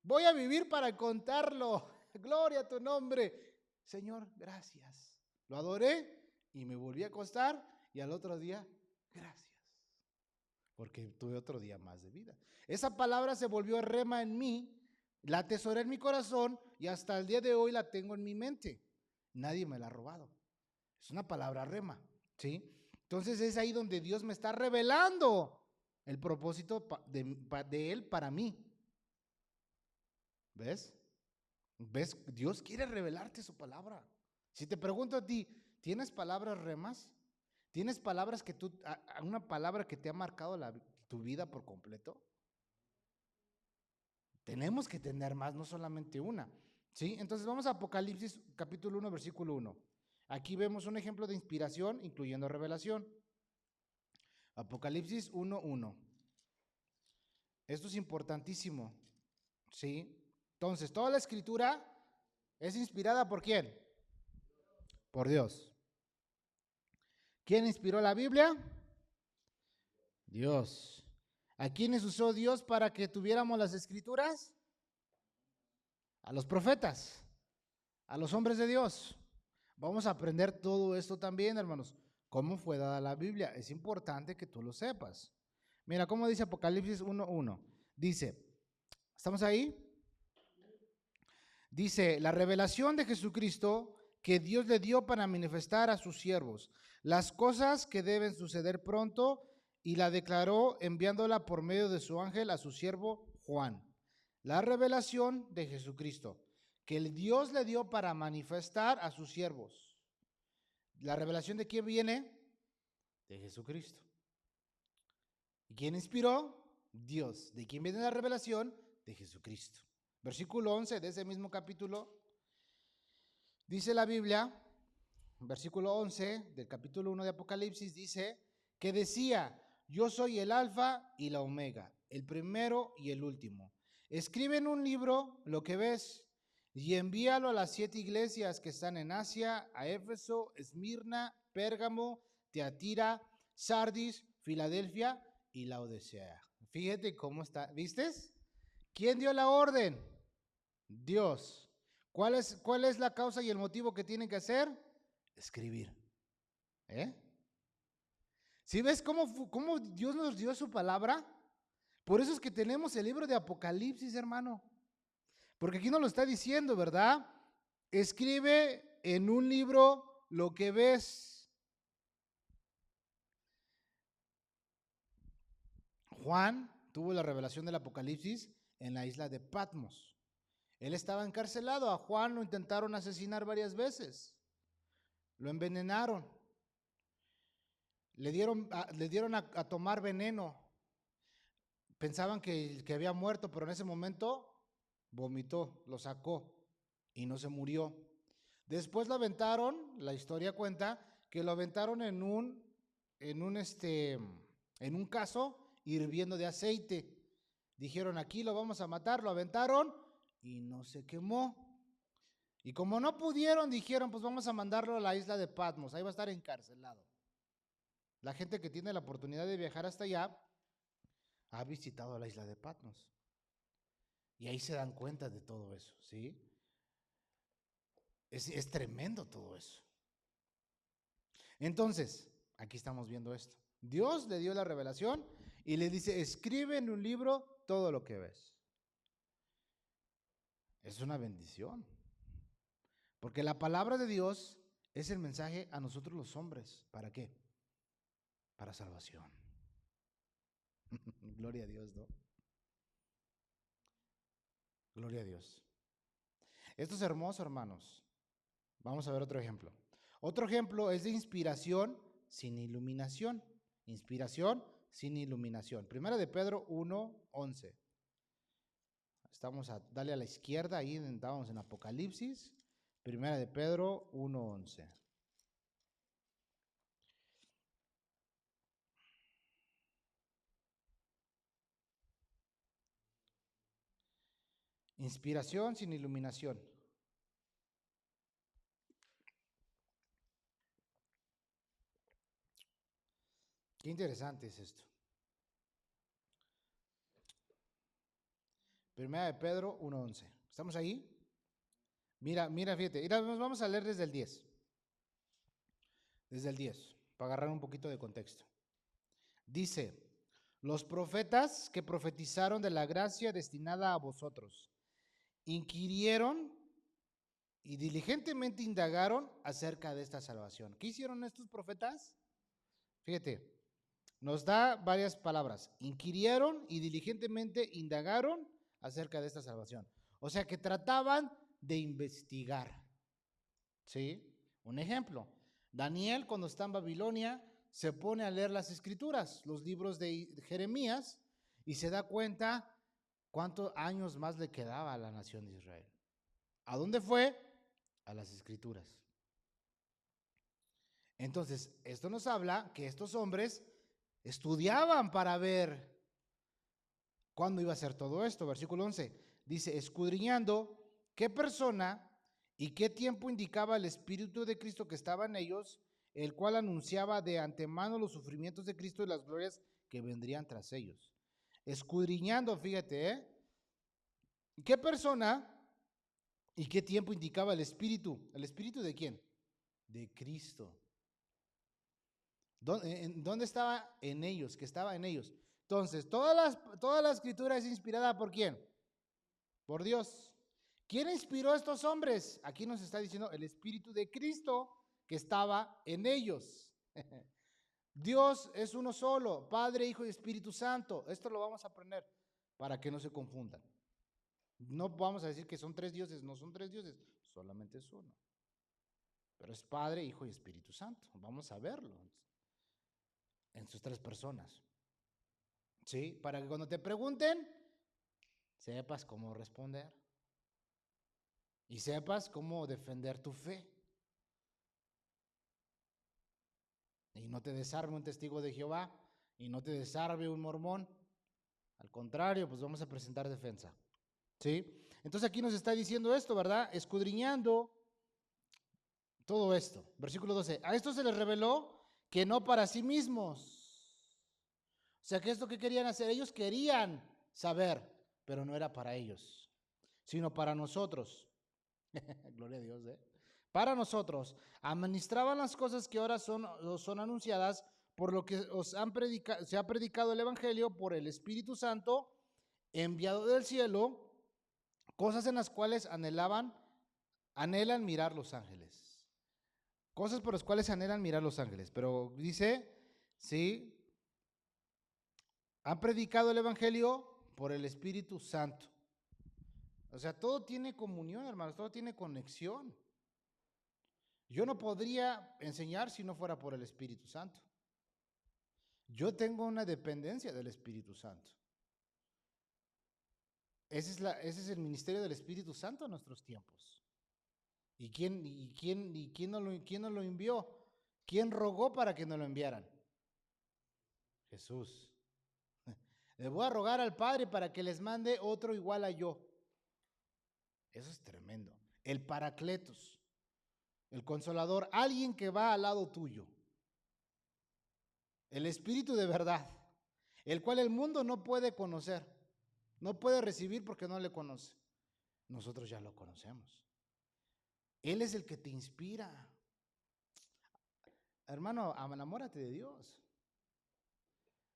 voy a vivir para contarlo. Gloria a tu nombre. Señor, gracias. Lo adoré y me volví a acostar y al otro día, gracias. Porque tuve otro día más de vida. Esa palabra se volvió rema en mí, la atesoré en mi corazón y hasta el día de hoy la tengo en mi mente. Nadie me la ha robado. Es una palabra rema, ¿sí? Entonces es ahí donde Dios me está revelando el propósito de Él para mí. ¿Ves? ¿Ves? Dios quiere revelarte su palabra. Si te pregunto a ti, ¿tienes palabras remas? ¿Tienes palabras que una palabra que te ha marcado tu vida por completo? Tenemos que tener más, no solamente una. ¿Sí? Entonces vamos a Apocalipsis capítulo 1, versículo 1. Aquí vemos un ejemplo de inspiración, incluyendo revelación. Apocalipsis 1:1. Esto es importantísimo. ¿Sí? Entonces, toda la escritura es inspirada ¿por quién? Por Dios. ¿Quién inspiró la Biblia? Dios. ¿A quiénes usó Dios para que tuviéramos las escrituras? A los profetas, a los hombres de Dios. Vamos a aprender todo esto también, hermanos. ¿Cómo fue dada la Biblia? Es importante que tú lo sepas. Mira, cómo dice Apocalipsis 1:1. Dice, ¿estamos ahí? Dice, la revelación de Jesucristo que Dios le dio para manifestar a sus siervos las cosas que deben suceder pronto y la declaró enviándola por medio de su ángel a su siervo Juan. La revelación de Jesucristo que el Dios le dio para manifestar a sus siervos. ¿La revelación de quién viene? De Jesucristo. ¿Y quién inspiró? Dios. ¿De quién viene la revelación? De Jesucristo. Versículo 11 de ese mismo capítulo. Dice la Biblia, versículo 11 del capítulo 1 de Apocalipsis, dice que decía, yo soy el alfa y la omega, el primero y el último. Escribe en un libro lo que ves y envíalo a las 7 iglesias que están en Asia, a Éfeso, Esmirna, Pérgamo, Teatira, Sardis, Filadelfia y Laodicea. Fíjate cómo está, ¿viste? ¿Quién dio la orden? Dios. ¿Cuál es la causa y el motivo que tienen que hacer? Escribir. ¿Eh? ¿Sí ves cómo Dios nos dio su palabra? Por eso es que tenemos el libro de Apocalipsis, hermano. Porque aquí nos lo está diciendo, ¿verdad? Escribe en un libro lo que ves. Juan tuvo la revelación del Apocalipsis en la isla de Patmos. Él estaba encarcelado. A Juan lo intentaron asesinar varias veces. Lo envenenaron. Le dieron a tomar veneno. Pensaban que había muerto, pero en ese momento vomitó, lo sacó y no se murió. Después lo aventaron, la historia cuenta, que lo aventaron en un caso hirviendo de aceite. Dijeron, aquí lo vamos a matar, lo aventaron y no se quemó. Y como no pudieron, dijeron, pues vamos a mandarlo a la isla de Patmos, ahí va a estar encarcelado. La gente que tiene la oportunidad de viajar hasta allá ha visitado la isla de Patmos. Y ahí se dan cuenta de todo eso, ¿sí? Es tremendo todo eso. Entonces, aquí estamos viendo esto. Dios le dio la revelación y le dice, escribe en un libro todo lo que ves. Es una bendición. Porque la palabra de Dios es el mensaje a nosotros los hombres. ¿Para qué? Para salvación. Gloria a Dios, ¿no? Gloria a Dios. Esto es hermoso, hermanos. Vamos a ver otro ejemplo. Otro ejemplo es de inspiración sin iluminación. Inspiración sin iluminación. Primera de Pedro 1:11. Dale a la izquierda, ahí estábamos en Apocalipsis. Primera de Pedro 1:11. Inspiración sin iluminación. Qué interesante es esto. Primera de Pedro 1:11. ¿Estamos ahí? Mira, fíjate. Mira, nos vamos a leer desde el 10. Desde el 10, para agarrar un poquito de contexto. Dice, los profetas que profetizaron de la gracia destinada a vosotros, inquirieron y diligentemente indagaron acerca de esta salvación. ¿Qué hicieron estos profetas? Fíjate, nos da varias palabras. Inquirieron y diligentemente indagaron acerca de esta salvación. O sea que trataban de investigar. ¿Sí? Un ejemplo. Daniel, cuando está en Babilonia, se pone a leer las escrituras, los libros de Jeremías, y se da cuenta cuántos años más le quedaba a la nación de Israel. ¿A dónde fue? A las escrituras. Entonces, esto nos habla que estos hombres estudiaban para ver cuándo iba a ser todo esto. Versículo 11 dice, escudriñando qué persona y qué tiempo indicaba el Espíritu de Cristo que estaba en ellos, el cual anunciaba de antemano los sufrimientos de Cristo y las glorias que vendrían tras ellos. Escudriñando, fíjate, ¿qué persona y qué tiempo indicaba el Espíritu? ¿El Espíritu de quién? De Cristo. ¿Dónde estaba? En ellos, que estaba en ellos. Entonces, toda la escritura es inspirada ¿por quién? Por Dios. ¿Quién inspiró a estos hombres? Aquí nos está diciendo el Espíritu de Cristo que estaba en ellos. Dios es uno solo, Padre, Hijo y Espíritu Santo. Esto lo vamos a aprender para que no se confundan. No vamos a decir que son tres dioses, no son tres dioses, solamente es uno. Pero es Padre, Hijo y Espíritu Santo. Vamos a verlo en sus tres personas. ¿Sí? Para que cuando te pregunten, sepas cómo responder. Y sepas cómo defender tu fe. Y no te desarme un testigo de Jehová, y no te desarme un mormón. Al contrario, pues vamos a presentar defensa. ¿Sí? Entonces aquí nos está diciendo esto, ¿verdad? Escudriñando todo esto. Versículo 12. A esto se les reveló que no para sí mismos. O sea, que esto que querían hacer, ellos querían saber, pero no era para ellos, sino para nosotros. Gloria a Dios, ¿eh? Para nosotros. Administraban las cosas que ahora son anunciadas, por lo que se ha predicado el Evangelio por el Espíritu Santo, enviado del cielo, cosas en las cuales anhelan mirar los ángeles. Cosas por las cuales anhelan mirar los ángeles. Pero dice, sí, han predicado el Evangelio por el Espíritu Santo. O sea, todo tiene comunión, hermanos, todo tiene conexión. Yo no podría enseñar si no fuera por el Espíritu Santo. Yo tengo una dependencia del Espíritu Santo. Ese es el ministerio del Espíritu Santo en nuestros tiempos. ¿Y quién no lo envió? ¿Quién rogó para que no lo enviaran? Jesús. Le voy a rogar al Padre para que les mande otro igual a yo. Eso es tremendo. El Paracletos, el Consolador, alguien que va al lado tuyo. El Espíritu de verdad, el cual el mundo no puede conocer, no puede recibir porque no le conoce. Nosotros ya lo conocemos. Él es el que te inspira. Hermano, enamórate de Dios.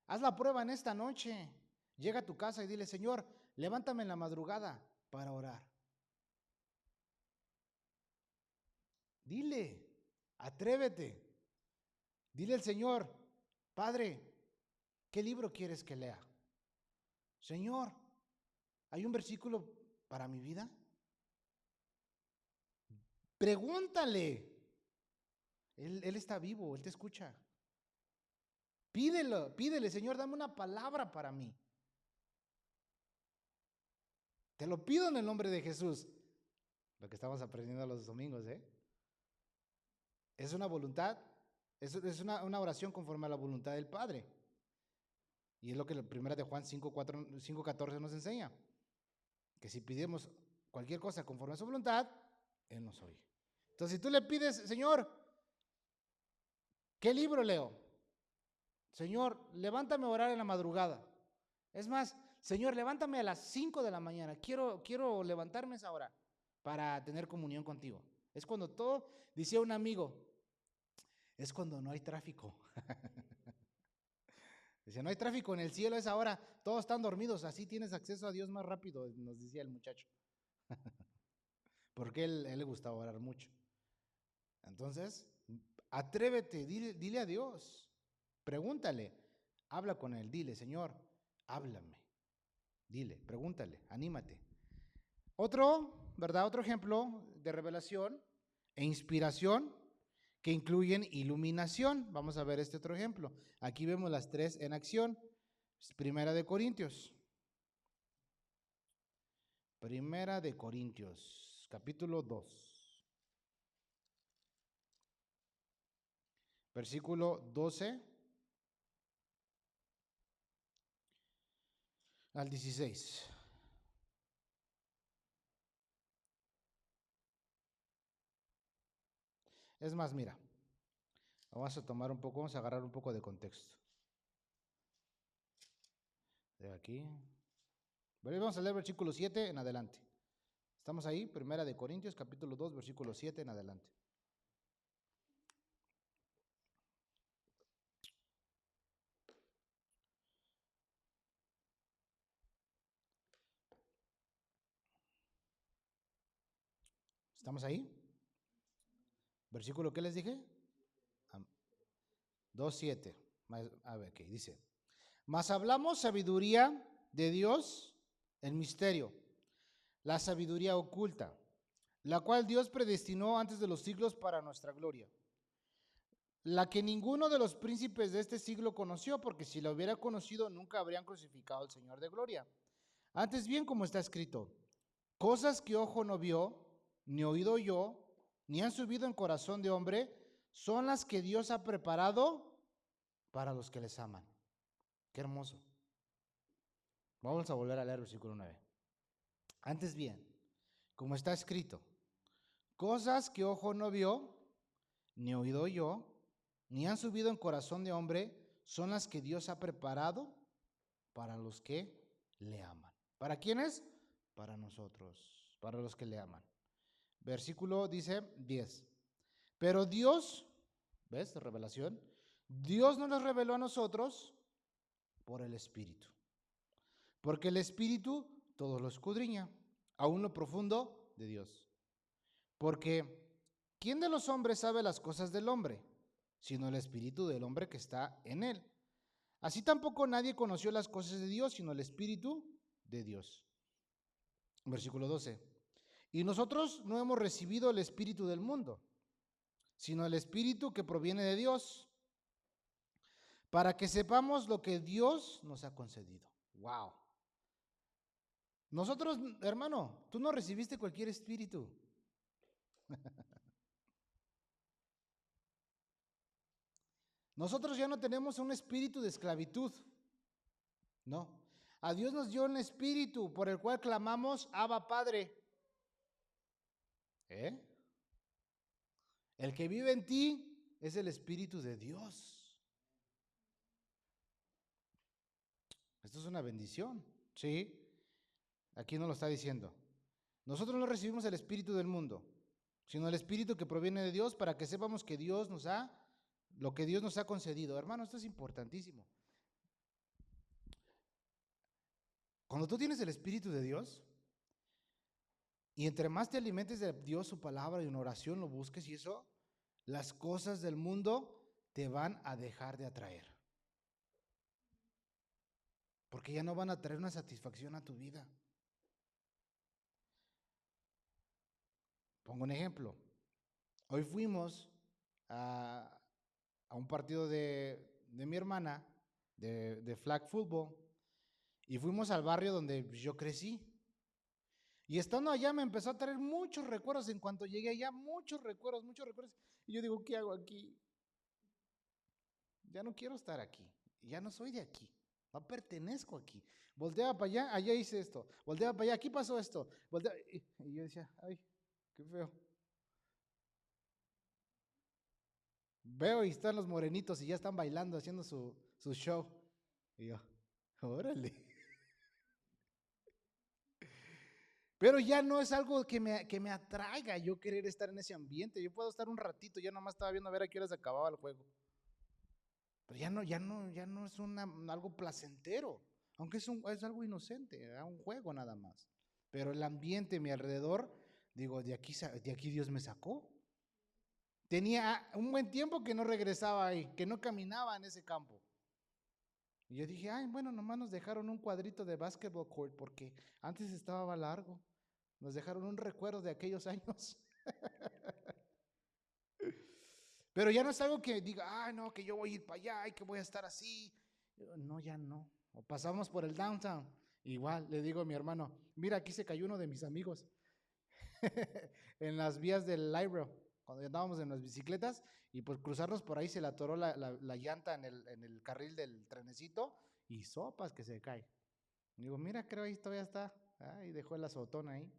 Haz la prueba en esta noche. Llega a tu casa y dile, Señor, levántame en la madrugada para orar. Dile, atrévete. Dile al Señor, Padre, ¿qué libro quieres que lea? Señor, ¿hay un versículo para mi vida? Pregúntale. Él está vivo, Él te escucha. Pídele, Señor, dame una palabra para mí. Te lo pido en el nombre de Jesús. Lo que estamos aprendiendo los domingos, ¿eh? Es una voluntad, es una oración conforme a la voluntad del Padre. Y es lo que la primera de Juan 5:14 nos enseña. Que si pidemos cualquier cosa conforme a su voluntad, Él nos oye. Entonces, si tú le pides, Señor, ¿qué libro leo? Señor, levántame a orar en la madrugada. Es más, Señor, levántame a las 5 de la mañana. Quiero levantarme a esa hora para tener comunión contigo. Es cuando todo, decía un amigo, es cuando no hay tráfico. Dice, no hay tráfico en el cielo a esa hora, todos están dormidos, así tienes acceso a Dios más rápido, nos decía el muchacho. Porque él le gustaba orar mucho. Entonces, atrévete, dile a Dios, pregúntale, habla con Él, dile, Señor, háblame, dile, pregúntale, anímate. ¿Verdad? Otro ejemplo de revelación e inspiración que incluyen iluminación. Vamos a ver este otro ejemplo. Aquí vemos las tres en acción. Primera de Corintios, capítulo 2, versículo 12 al 16. Es más, mira, vamos a agarrar un poco de contexto. De aquí. Vamos a leer versículo 7 en adelante. Estamos ahí, Primera de Corintios, capítulo 2, versículo 7 en adelante. ¿Estamos ahí? Versículo, ¿qué les dije? 2:7. A ver, ¿qué dice? Mas hablamos sabiduría de Dios en misterio, la sabiduría oculta, la cual Dios predestinó antes de los siglos para nuestra gloria, la que ninguno de los príncipes de este siglo conoció, porque si la hubiera conocido nunca habrían crucificado al Señor de gloria. Antes bien, como está escrito, cosas que ojo no vio, ni oído oyó, ni han subido en corazón de hombre, son las que Dios ha preparado para los que les aman. Qué hermoso. Vamos a volver a leer el versículo 9. Antes bien, como está escrito, cosas que ojo no vio, ni oído oyó, ni han subido en corazón de hombre, son las que Dios ha preparado para los que le aman. ¿Para quiénes? Para nosotros, para los que le aman. Versículo dice 10. Pero Dios, ¿ves? Revelación. Dios nos los reveló a nosotros por el Espíritu. Porque el Espíritu todo lo escudriña, aún lo profundo de Dios. Porque ¿quién de los hombres sabe las cosas del hombre? Sino el Espíritu del hombre que está en él. Así tampoco nadie conoció las cosas de Dios, sino el Espíritu de Dios. Versículo 12. Y nosotros no hemos recibido el Espíritu del mundo, sino el Espíritu que proviene de Dios, para que sepamos lo que Dios nos ha concedido. ¡Wow! Nosotros, hermano, tú no recibiste cualquier espíritu. Nosotros ya no tenemos un espíritu de esclavitud. No. A Dios nos dio un espíritu por el cual clamamos, Abba Padre. ¿Eh? El que vive en ti es el Espíritu de Dios. Esto es una bendición, ¿sí? Aquí nos lo está diciendo. Nosotros no recibimos el Espíritu del mundo, sino el Espíritu que proviene de Dios para que sepamos que Dios nos ha, lo que Dios nos ha concedido. Hermano, esto es importantísimo. Cuando tú tienes el Espíritu de Dios, y entre más te alimentes de Dios, su palabra y en oración lo busques y eso, las cosas del mundo te van a dejar de atraer. Porque ya no van a traer una satisfacción a tu vida. Pongo un ejemplo. Hoy fuimos a, a un partido de mi hermana, de flag football, y fuimos al barrio donde yo crecí. Y estando allá me empezó a traer muchos recuerdos. En cuanto llegué allá, muchos recuerdos, muchos recuerdos. Y yo digo, ¿qué hago aquí? Ya no quiero estar aquí. Ya no soy de aquí. No pertenezco aquí. Volteaba para allá, allá hice esto. Volteaba para allá, aquí pasó esto. Y yo decía, ay, qué feo. Veo y están los morenitos y ya están bailando, haciendo su show. Y yo, órale. Pero ya no es algo que me atraiga yo querer estar en ese ambiente. Yo puedo estar un ratito, ya nomás estaba viendo a ver a qué hora se acababa el juego. Pero ya no es algo placentero, aunque es algo inocente, era un juego nada más. Pero el ambiente a mi alrededor, digo, de aquí Dios me sacó. Tenía un buen tiempo que no regresaba ahí, que no caminaba en ese campo. Y yo dije, ay, bueno, nomás nos dejaron un cuadrito de basketball court porque antes estaba largo. Nos dejaron un recuerdo de aquellos años. Pero ya no es algo que diga, ah, no, que yo voy a ir para allá y que voy a estar así. No, ya no. O pasamos por el downtown. Igual le digo a mi hermano, mira, aquí se cayó uno de mis amigos en las vías del Libro, cuando andábamos en las bicicletas, y pues cruzarnos por ahí se le atoró la llanta en el carril del trenecito y sopas que se cae. Digo, mira, creo ahí todavía está. Y dejó el azotón ahí.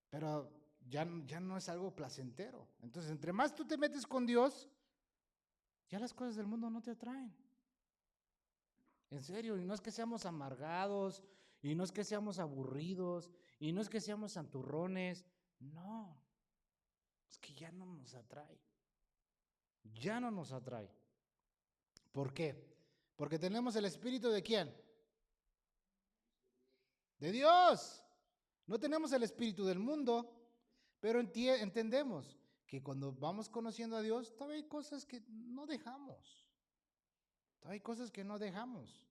Pero ya no es algo placentero. Entonces, entre más tú te metes con Dios, ya las cosas del mundo no te atraen. En serio, y no es que seamos amargados, y no es que seamos aburridos, y no es que seamos santurrones, no, es que ya no nos atrae. Ya no nos atrae. ¿Por qué? Porque tenemos el espíritu de ¿quién? De Dios. No tenemos el espíritu del mundo, pero entendemos que cuando vamos conociendo a Dios, todavía hay cosas que no dejamos. Todavía hay cosas que no dejamos.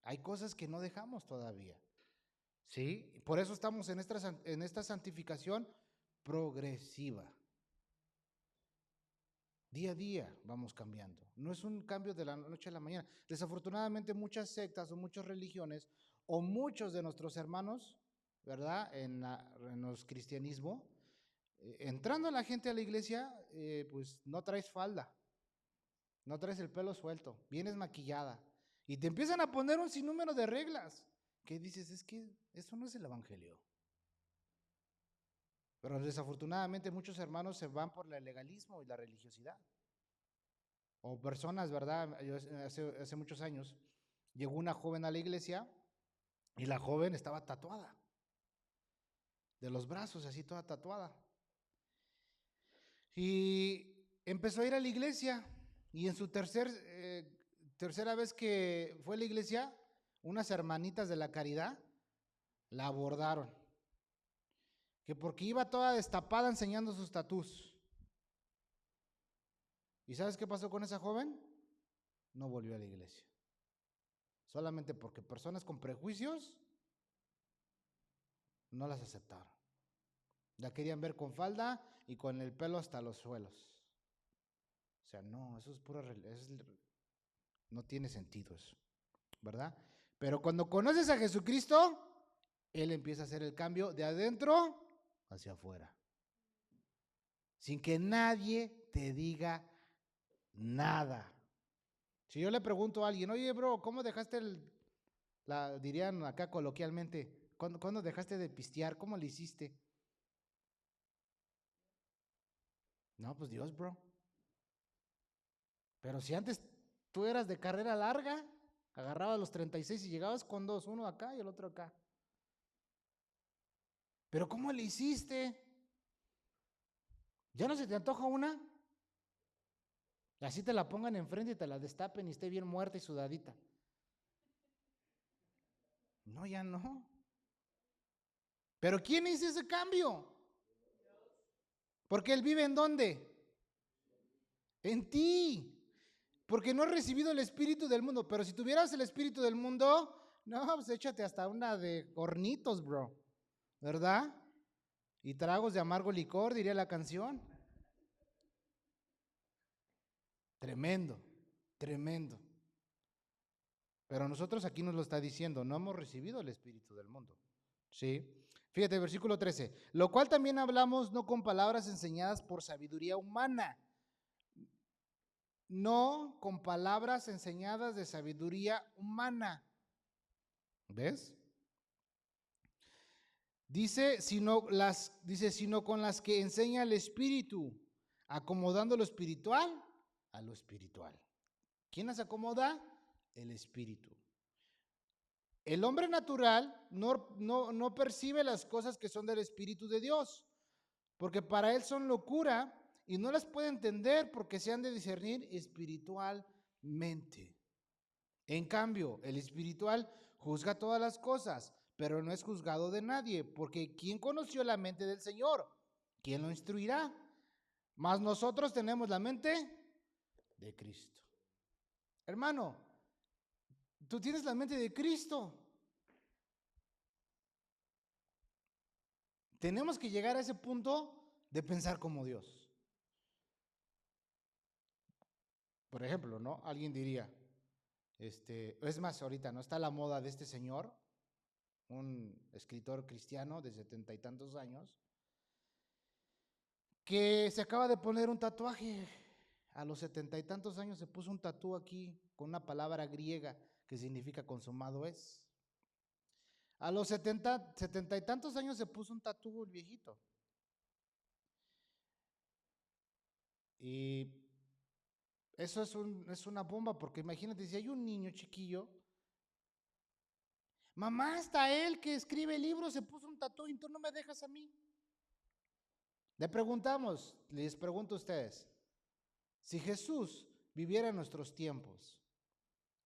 Hay cosas que no dejamos todavía. ¿Sí? Por eso estamos en esta santificación progresiva. Día a día vamos cambiando. No es un cambio de la noche a la mañana. Desafortunadamente muchas sectas o muchas religiones o muchos de nuestros hermanos, ¿verdad? En los cristianismo, entrando la gente a la iglesia, pues no traes falda, no traes el pelo suelto, vienes maquillada y te empiezan a poner un sinnúmero de reglas que dices, es que eso no es el evangelio. Pero desafortunadamente muchos hermanos se van por el legalismo y la religiosidad. O personas, ¿verdad? Yo hace muchos años llegó una joven a la iglesia y la joven estaba tatuada. De los brazos, así toda tatuada. Y empezó a ir a la iglesia y en su tercera vez que fue a la iglesia, unas hermanitas de la caridad la abordaron. Que porque iba toda destapada enseñando sus tatús. ¿Y sabes qué pasó con esa joven? No volvió a la iglesia. Solamente porque personas con prejuicios no las aceptaron. La querían ver con falda y con el pelo hasta los suelos. O sea, no, eso es pura no tiene sentido eso, ¿verdad? Pero cuando conoces a Jesucristo, Él empieza a hacer el cambio de adentro hacia afuera. Sin que nadie te diga nada. Si yo le pregunto a alguien, oye, bro, ¿cómo dejaste dirían acá coloquialmente, ¿cuándo dejaste de pistear? ¿Cómo le hiciste? No, pues Dios, bro. Pero si antes tú eras de carrera larga, agarrabas los 36 y llegabas con dos, uno acá y el otro acá. Pero ¿cómo le hiciste? ¿Ya no se te antoja una? Así te la pongan enfrente y te la destapen y esté bien muerta y sudadita. No, ya no. ¿Pero quién hizo ese cambio? Porque Él vive ¿en dónde? En ti. Porque no has recibido el espíritu del mundo. Pero si tuvieras el espíritu del mundo, no, pues échate hasta una de hornitos, bro. ¿Verdad? Y tragos de amargo licor, diría la canción. Tremendo, tremendo. Pero nosotros aquí nos lo está diciendo, no hemos recibido el espíritu del mundo. ¿Sí? Fíjate, versículo 13. Lo cual también hablamos no con palabras enseñadas por sabiduría humana, no con palabras enseñadas de sabiduría humana. ¿Ves? Dice, sino con las que enseña el Espíritu, acomodando lo espiritual a lo espiritual. ¿Quién las acomoda? El Espíritu. El hombre natural no percibe las cosas que son del Espíritu de Dios, porque para él son locura y no las puede entender porque se han de discernir espiritualmente. En cambio, el espiritual juzga todas las cosas, pero no es juzgado de nadie, porque ¿quién conoció la mente del Señor? ¿Quién lo instruirá? Mas nosotros tenemos la mente de Cristo. Hermano, tú tienes la mente de Cristo. Tenemos que llegar a ese punto de pensar como Dios. Por ejemplo, ¿no? Alguien diría, es más, ahorita, ¿no? Está la moda de este señor, un escritor cristiano de 70 y tantos años, que se acaba de poner un tatuaje. A los 70 y tantos años se puso un tatú aquí con una palabra griega que significa consumado es. A los 70 y tantos años se puso un tatú el viejito. Y eso es una bomba, porque imagínate, si hay un niño chiquillo, mamá, hasta él que escribe libros se puso un tatú y tú no me dejas a mí. Les pregunto a ustedes, si Jesús viviera en nuestros tiempos,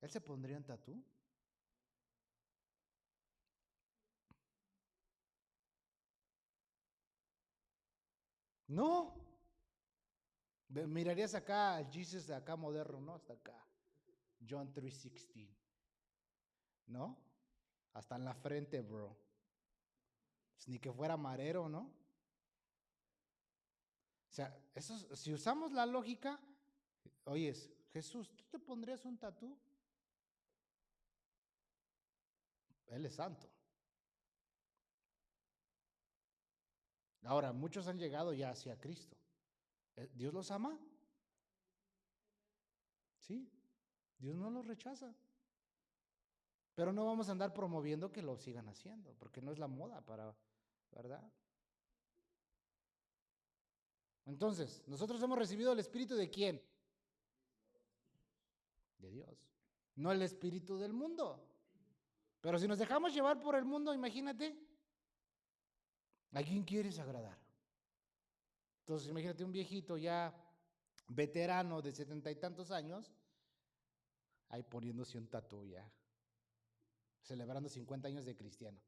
¿él se pondría un tatú? No. Mirarías acá al Jesus de acá moderno, ¿no? Hasta acá. John 3:16. ¿No? Hasta en la frente, bro. Pues ni que fuera marero, ¿no? O sea, si usamos la lógica, oyes, Jesús, ¿tú te pondrías un tatú? Él es santo. Ahora, muchos han llegado ya hacia Cristo. ¿Dios los ama? Sí. Dios no los rechaza. Pero no vamos a andar promoviendo que lo sigan haciendo, porque no es la moda ¿verdad? Entonces, nosotros hemos recibido el espíritu de ¿quién? De Dios. No el espíritu del mundo. Pero si nos dejamos llevar por el mundo, imagínate, ¿a quién quieres agradar? Entonces, imagínate un viejito ya veterano de 70 y tantos años, ahí poniéndose un tatú ya, celebrando 50 años de cristiano.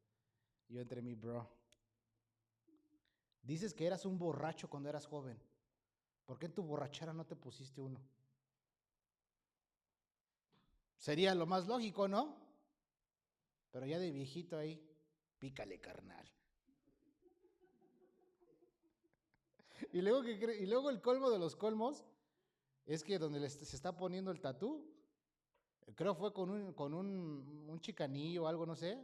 Yo entre mi bro. Dices que eras un borracho cuando eras joven. ¿Por qué en tu borrachera no te pusiste uno? Sería lo más lógico, ¿no? Pero ya de viejito ahí, pícale, carnal. Y luego el colmo de los colmos es que donde se está poniendo el tatú, creo fue con un chicanillo o algo, no sé,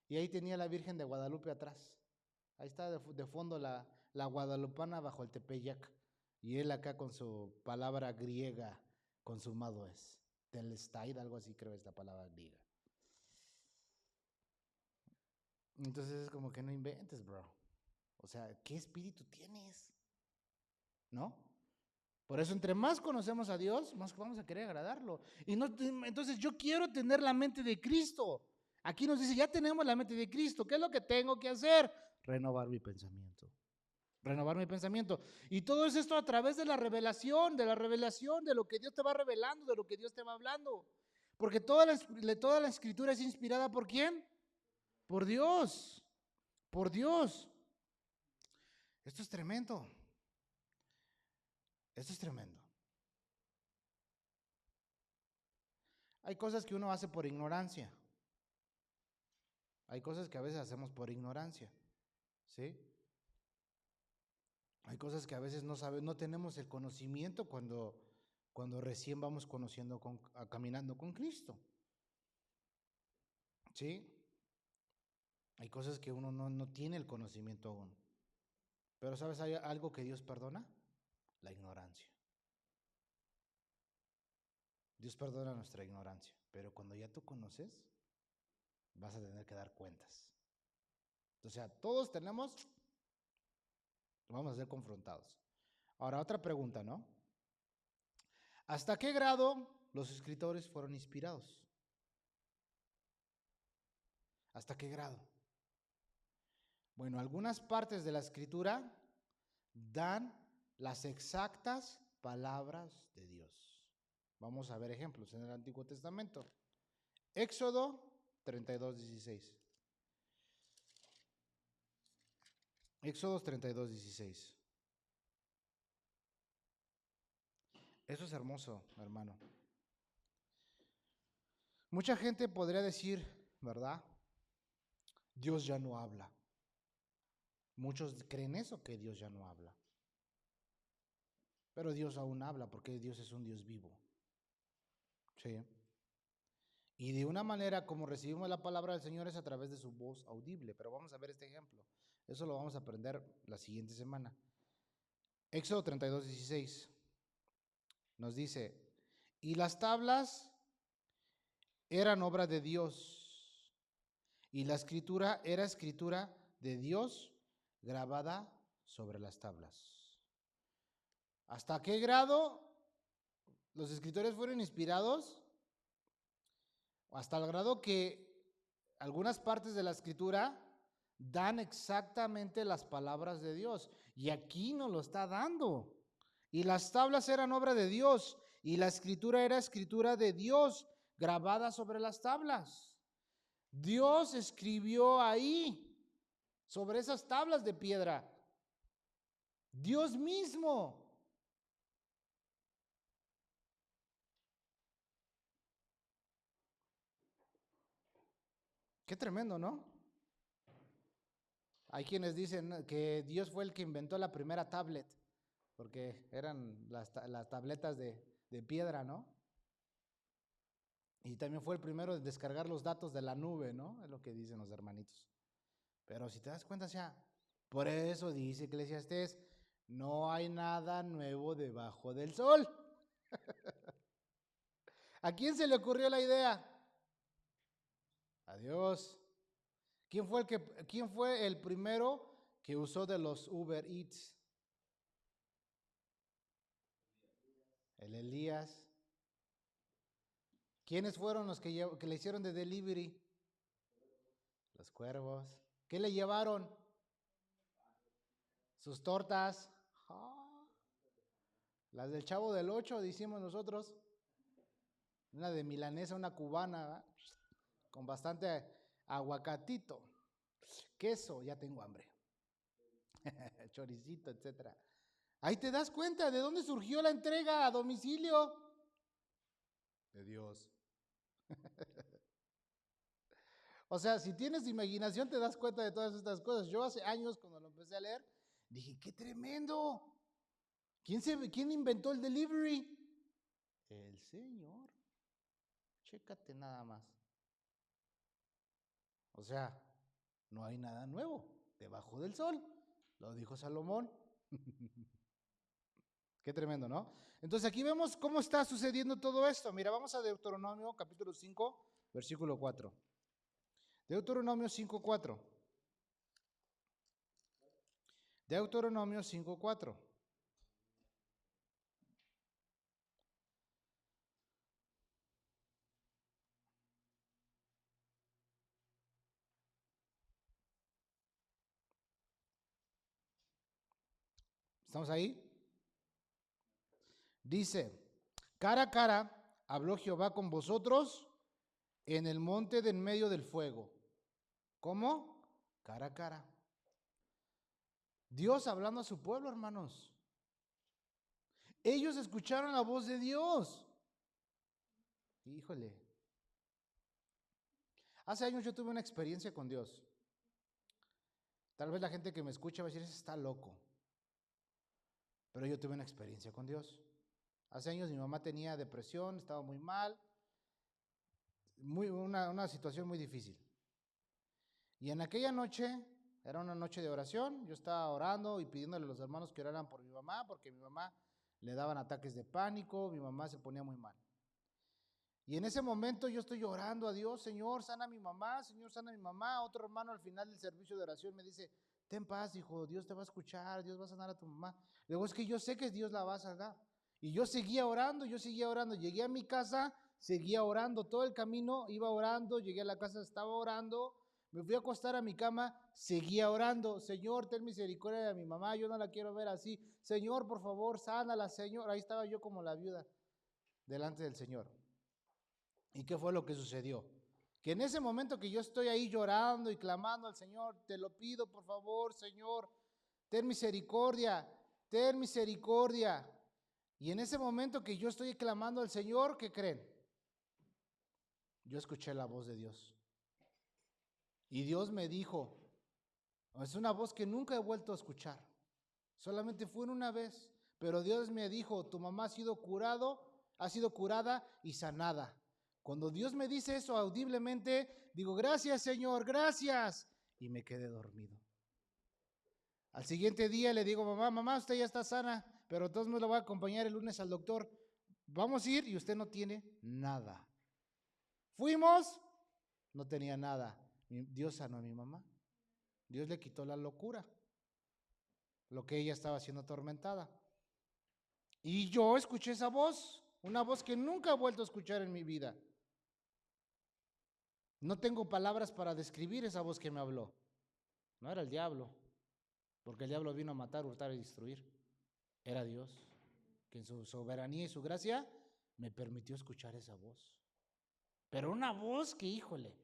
y ahí tenía la Virgen de Guadalupe atrás. Ahí está de fondo la guadalupana bajo el Tepeyac. Y él acá con su palabra griega, consumado es. Telestai, algo así creo es la palabra griega. Entonces es como que no inventes, bro. O sea, ¿qué espíritu tienes? ¿No? Por eso, entre más conocemos a Dios, más vamos a querer agradarlo. Y no, entonces yo quiero tener la mente de Cristo. Aquí nos dice, ya tenemos la mente de Cristo. ¿Qué es lo que tengo que hacer? Renovar mi pensamiento. Renovar mi pensamiento. Y todo es esto a través de la revelación, de lo que Dios te va revelando, de lo que Dios te va hablando. Porque toda la escritura es inspirada ¿por quién? Por Dios. Por Dios. Esto es tremendo. Esto es tremendo. Hay cosas que uno hace por ignorancia. Hay cosas que a veces hacemos por ignorancia. ¿Sí? Hay cosas que a veces no tenemos el conocimiento cuando cuando recién vamos conociendo, caminando con Cristo. ¿Sí? Hay cosas que uno no tiene el conocimiento aún. Pero ¿sabes? Hay algo que Dios perdona: la ignorancia. Dios perdona nuestra ignorancia, pero cuando ya tú conoces, vas a tener que dar cuentas. O sea, todos vamos a ser confrontados. Ahora, otra pregunta, ¿no? ¿Hasta qué grado los escritores fueron inspirados? ¿Hasta qué grado? Bueno, algunas partes de la escritura dan las exactas palabras de Dios. Vamos a ver ejemplos en el Antiguo Testamento. Éxodo 32:16. Éxodo 32:16. Eso es hermoso, hermano. Mucha gente podría decir, ¿verdad? Dios ya no habla. Muchos creen eso, que Dios ya no habla. Pero Dios aún habla, porque Dios es un Dios vivo. ¿Sí? Y de una manera como recibimos la palabra del Señor es a través de su voz audible. Pero vamos a ver este ejemplo. Eso lo vamos a aprender la siguiente semana. Éxodo 32:16 nos dice: y las tablas eran obra de Dios, y la escritura era escritura de Dios grabada sobre las tablas. ¿Hasta qué grado los escritores fueron inspirados? Hasta el grado que algunas partes de la escritura dan exactamente las palabras de Dios. Y aquí nos lo está dando. Y las tablas eran obra de Dios, y la escritura era escritura de Dios grabada sobre las tablas. Dios escribió ahí, sobre esas tablas de piedra. Dios mismo. Qué tremendo, ¿no? Hay quienes dicen que Dios fue el que inventó la primera tablet, porque eran las tabletas de piedra, ¿no? Y también fue el primero en descargar los datos de la nube, ¿no? Es lo que dicen los hermanitos. Pero si te das cuenta, o sea, por eso dice Eclesiastés, no hay nada nuevo debajo del sol. ¿A quién se le ocurrió la idea? A Dios. ¿Quién fue el primero que usó de los Uber Eats? El Elías. ¿Quiénes fueron los que le hicieron de delivery? Los cuervos. ¿Qué le llevaron? Sus tortas. Ah, las del Chavo del Ocho, decimos nosotros. Una de milanesa, una cubana, ¿verdad? Con bastante aguacatito, queso, ya tengo hambre, choricito, etcétera. Ahí te das cuenta de dónde surgió la entrega a domicilio. De Dios. O sea, si tienes imaginación te das cuenta de todas estas cosas. Yo hace años, cuando lo empecé a leer, dije, ¡qué tremendo! ¿Quién inventó el delivery? El Señor. Chécate nada más. O sea, no hay nada nuevo debajo del sol. Lo dijo Salomón. Qué tremendo, ¿no? Entonces aquí vemos cómo está sucediendo todo esto. Mira, vamos a Deuteronomio capítulo 5, versículo 4. Deuteronomio 5:4. Deuteronomio 5:4. ¿Estamos ahí? Dice, cara a cara habló Jehová con vosotros en el monte de en medio del fuego. ¿Cómo? Cara a cara. Dios hablando a su pueblo, hermanos. Ellos escucharon la voz de Dios. Híjole. Hace años yo tuve una experiencia con Dios. Tal vez la gente que me escucha va a decir, ese está loco. Pero yo tuve una experiencia con Dios. Hace años mi mamá tenía depresión, estaba muy mal, una situación muy difícil. Y en aquella noche, era una noche de oración, yo estaba orando y pidiéndole a los hermanos que oraran por mi mamá, porque mi mamá le daban ataques de pánico, mi mamá se ponía muy mal. Y en ese momento yo estoy orando a Dios, Señor, sana a mi mamá, Señor, sana a mi mamá. Otro hermano al final del servicio de oración me dice, ten paz, hijo, Dios te va a escuchar, Dios va a sanar a tu mamá. Luego es que yo sé que Dios la va a sanar. Y yo seguía orando, llegué a mi casa, seguía orando, todo el camino iba orando, llegué a la casa, estaba orando, me fui a acostar a mi cama, seguía orando, Señor, ten misericordia de mi mamá, yo no la quiero ver así, Señor, por favor, sánala, Señor. Ahí estaba yo como la viuda delante del Señor. ¿Y qué fue lo que sucedió? Que en ese momento que yo estoy ahí llorando y clamando al Señor, te lo pido por favor, Señor, ten misericordia, ten misericordia. Y en ese momento que yo estoy clamando al Señor, ¿qué creen? Yo escuché la voz de Dios. Y Dios me dijo, es una voz que nunca he vuelto a escuchar, solamente fue en una vez, pero Dios me dijo, tu mamá ha sido curada y sanada. Cuando Dios me dice eso audiblemente, digo, gracias Señor, gracias. Y me quedé dormido. Al siguiente día le digo, mamá, usted ya está sana, pero entonces me lo voy a acompañar el lunes al doctor. Vamos a ir y usted no tiene nada. Fuimos, no tenía nada. Dios sanó a mi mamá. Dios le quitó la locura, lo que ella estaba siendo atormentada. Y yo escuché esa voz, una voz que nunca he vuelto a escuchar en mi vida. No tengo palabras para describir esa voz que me habló. No era el diablo, porque el diablo vino a matar, hurtar y destruir. Era Dios, que en su soberanía y su gracia me permitió escuchar esa voz. Pero una voz que, híjole.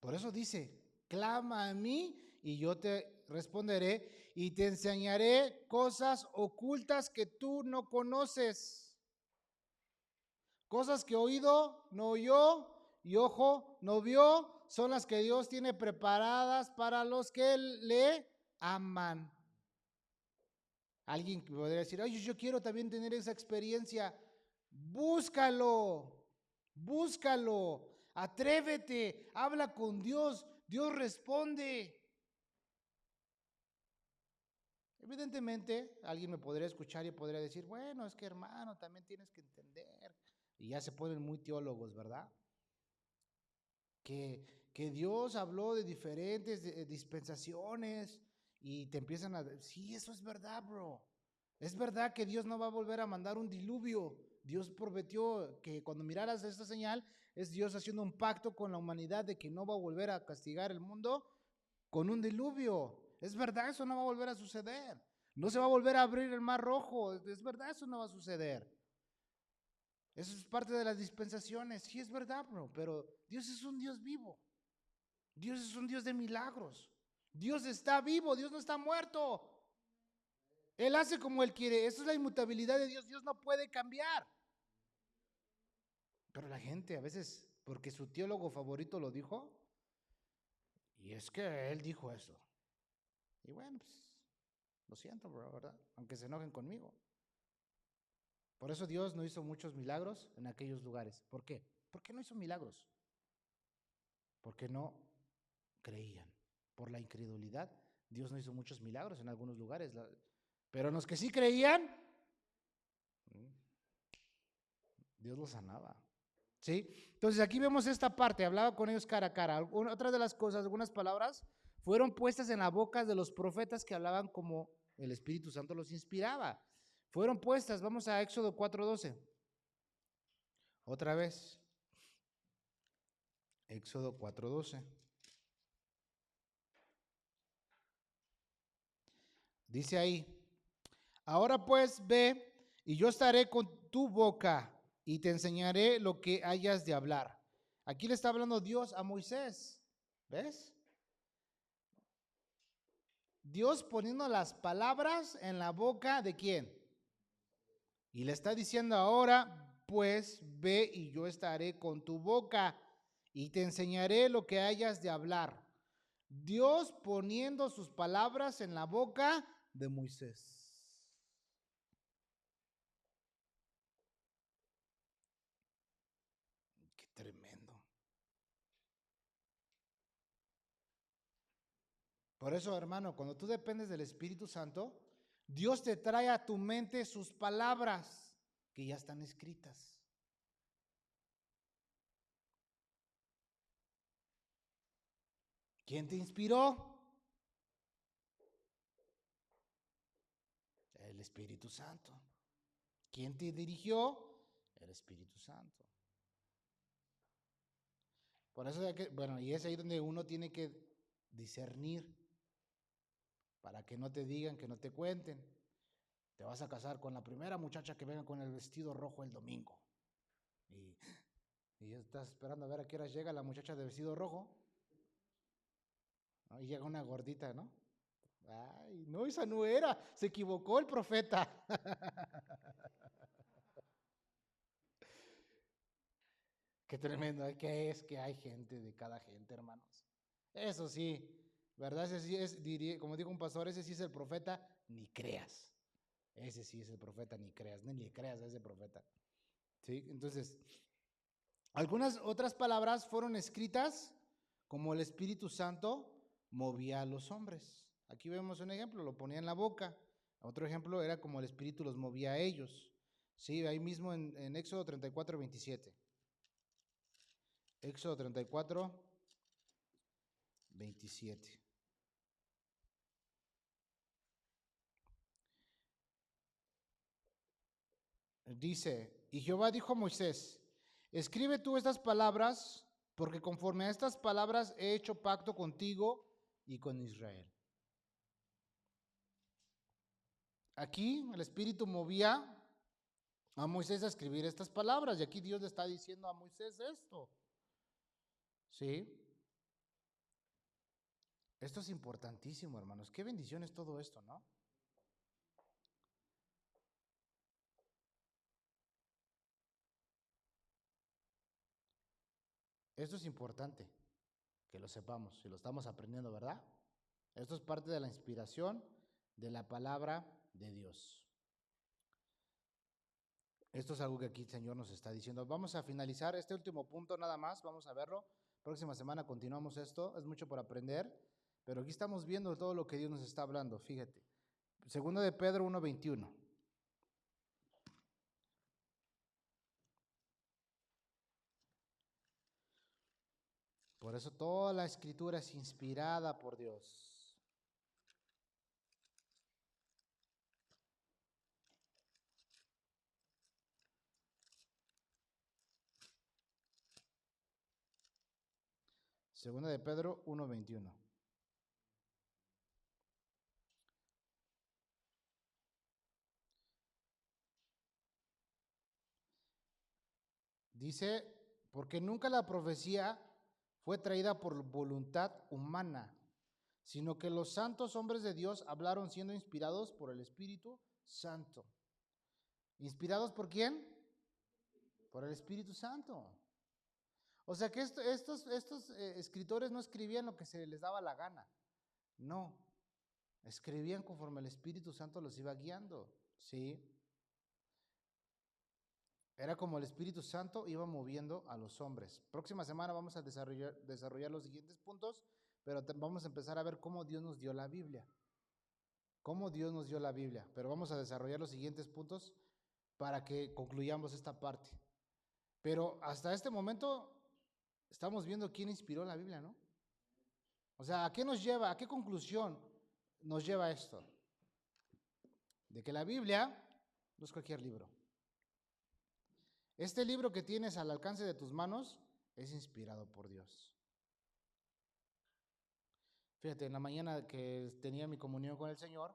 Por eso dice, clama a mí y yo te responderé y te enseñaré cosas ocultas que tú no conoces. Cosas que oído no oyó y ojo no vio, son las que Dios tiene preparadas para los que le aman. Alguien podría decir, ay, yo quiero también tener esa experiencia. Búscalo, atrévete, habla con Dios, Dios responde. Evidentemente, alguien me podría escuchar y podría decir, bueno, es que hermano, también tienes que entender. Y ya se ponen muy teólogos, ¿verdad? Que Dios habló de diferentes dispensaciones y te empiezan a decir, sí, eso es verdad, bro. Es verdad que Dios no va a volver a mandar un diluvio. Dios prometió que cuando miraras esta señal, es Dios haciendo un pacto con la humanidad de que no va a volver a castigar el mundo con un diluvio. Es verdad, eso no va a volver a suceder. No se va a volver a abrir el mar rojo. Es verdad, eso no va a suceder. Eso es parte de las dispensaciones. Sí, es verdad, bro, pero Dios es un Dios vivo. Dios es un Dios de milagros. Dios está vivo, Dios no está muerto. Él hace como Él quiere. Esa es la inmutabilidad de Dios. Dios no puede cambiar. Pero la gente a veces, porque su teólogo favorito lo dijo, y es que él dijo eso. Y bueno, pues, lo siento, bro, ¿verdad? Aunque se enojen conmigo. Por eso Dios no hizo muchos milagros en aquellos lugares. ¿Por qué? ¿Por qué no hizo milagros? Porque no creían. Por la incredulidad, Dios no hizo muchos milagros en algunos lugares. Pero en los que sí creían, Dios los sanaba. ¿Sí? Entonces aquí vemos esta parte, hablaba con ellos cara a cara. Otra de las cosas, algunas palabras fueron puestas en la boca de los profetas que hablaban como el Espíritu Santo los inspiraba. Fueron puestas, vamos a Éxodo 4:12. Otra vez. Éxodo 4:12. Dice ahí, ahora pues ve y yo estaré con tu boca y te enseñaré lo que hayas de hablar. Aquí le está hablando Dios a Moisés, ¿ves? Dios poniendo las palabras en la boca de quién. Y le está diciendo ahora, pues ve y yo estaré con tu boca y te enseñaré lo que hayas de hablar. Dios poniendo sus palabras en la boca de Moisés. Por eso, hermano, cuando tú dependes del Espíritu Santo, Dios te trae a tu mente sus palabras que ya están escritas. ¿Quién te inspiró? El Espíritu Santo. ¿Quién te dirigió? El Espíritu Santo. Por eso, bueno, y es ahí donde uno tiene que discernir para que no te digan, que no te cuenten. Te vas a casar con la primera muchacha que venga con el vestido rojo el domingo. Y, y estás esperando a ver a qué hora llega la muchacha de vestido rojo. ¿No? Y llega una gordita, ¿no? Ay, no, esa no era. Se equivocó el profeta. Qué tremendo, que es que hay gente de cada gente, hermanos. Eso sí, ¿verdad? Ese sí es, diría, como dijo un pastor, ese sí es el profeta, ni creas. Ese sí es el profeta, ni creas, ni le creas a ese profeta. ¿Sí? Entonces, algunas otras palabras fueron escritas como el Espíritu Santo movía a los hombres. Aquí vemos un ejemplo, lo ponía en la boca. Otro ejemplo era como el Espíritu los movía a ellos. Sí, ahí mismo en Éxodo 34, 27. Éxodo 34, 27. Dice, y Jehová dijo a Moisés, escribe tú estas palabras, porque conforme a estas palabras he hecho pacto contigo y con Israel. Aquí el Espíritu movía a Moisés a escribir estas palabras, y aquí Dios le está diciendo a Moisés esto. ¿Sí? Esto es importantísimo, hermanos. Qué bendición es todo esto, ¿no? Esto es importante que lo sepamos y lo estamos aprendiendo, ¿verdad? Esto es parte de la inspiración de la palabra de Dios. Esto es algo que aquí el Señor nos está diciendo. Vamos a finalizar este último punto nada más, vamos a verlo. Próxima semana continuamos esto, es mucho por aprender, pero aquí estamos viendo todo lo que Dios nos está hablando, fíjate. Segundo de Pedro 1:21. Por eso toda la escritura es inspirada por Dios. Segunda de Pedro 1:21. Dice, porque nunca la profecía fue traída por voluntad humana, sino que los santos hombres de Dios hablaron siendo inspirados por el Espíritu Santo. ¿Inspirados por quién? Por el Espíritu Santo. O sea que estos escritores no escribían lo que se les daba la gana. No, escribían conforme el Espíritu Santo los iba guiando. ¿Sí? Era como el Espíritu Santo iba moviendo a los hombres. Próxima semana vamos a desarrollar los siguientes puntos, pero vamos a empezar a ver cómo Dios nos dio la Biblia. Cómo Dios nos dio la Biblia. Pero vamos a desarrollar los siguientes puntos para que concluyamos esta parte. Pero hasta este momento estamos viendo quién inspiró la Biblia, ¿no? O sea, ¿a qué nos lleva? ¿A qué conclusión nos lleva esto? De que la Biblia no es cualquier libro. Este libro que tienes al alcance de tus manos es inspirado por Dios. Fíjate, en la mañana que tenía mi comunión con el Señor,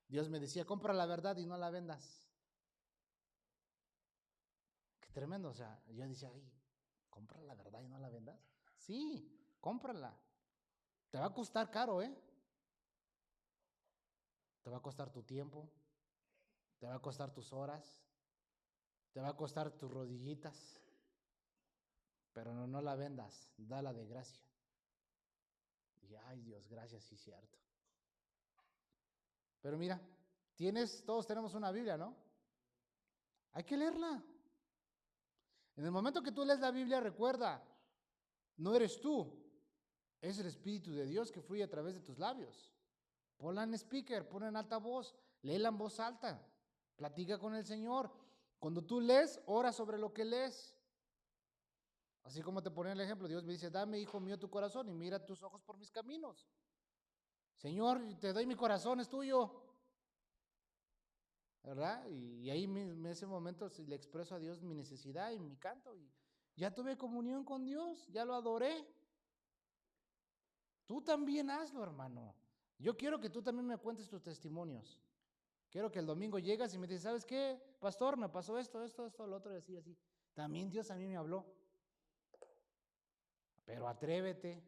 Dios me decía, compra la verdad y no la vendas. Qué tremendo, o sea, yo decía, ay, compra la verdad y no la vendas. Sí, cómprala. Te va a costar caro, ¿eh? Te va a costar tu tiempo, te va a costar tus horas, te va a costar tus rodillitas, pero no la vendas, dala de gracia. Y ay Dios, gracias, sí, cierto. Pero mira, todos tenemos una Biblia, ¿no? Hay que leerla. En el momento que tú lees la Biblia, recuerda, no eres tú, es el Espíritu de Dios que fluye a través de tus labios. ponla en speaker, ponla en alta voz, léela en voz alta, platica con el Señor. Cuando tú lees, ora sobre lo que lees. Así como te ponía el ejemplo, Dios me dice, dame, hijo mío, tu corazón y mira tus ojos por mis caminos. Señor, te doy mi corazón, es tuyo. ¿Verdad? Y ahí en ese momento le expreso a Dios mi necesidad y mi canto. Y ya tuve comunión con Dios, ya lo adoré. Tú también hazlo, hermano. Yo quiero que tú también me cuentes tus testimonios. Quiero que el domingo llegas y me dices, ¿sabes qué, pastor? Me pasó esto, lo otro, y así, así. También Dios a mí me habló. Pero atrévete,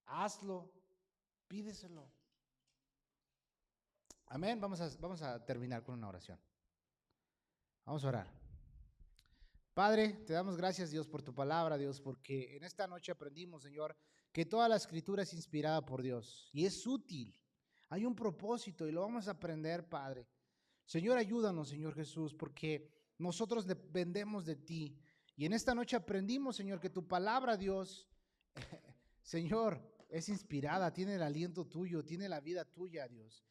hazlo, pídeselo. Amén. Vamos a terminar con una oración. Vamos a orar. Padre, te damos gracias, Dios, por tu palabra, Dios, porque en esta noche aprendimos, Señor, que toda la escritura es inspirada por Dios y es útil. Hay un propósito y lo vamos a aprender, Padre. Señor, ayúdanos, Señor Jesús, porque nosotros dependemos de ti. Y en esta noche aprendimos, Señor, que tu palabra, Dios, Señor, es inspirada, tiene el aliento tuyo, tiene la vida tuya, Dios.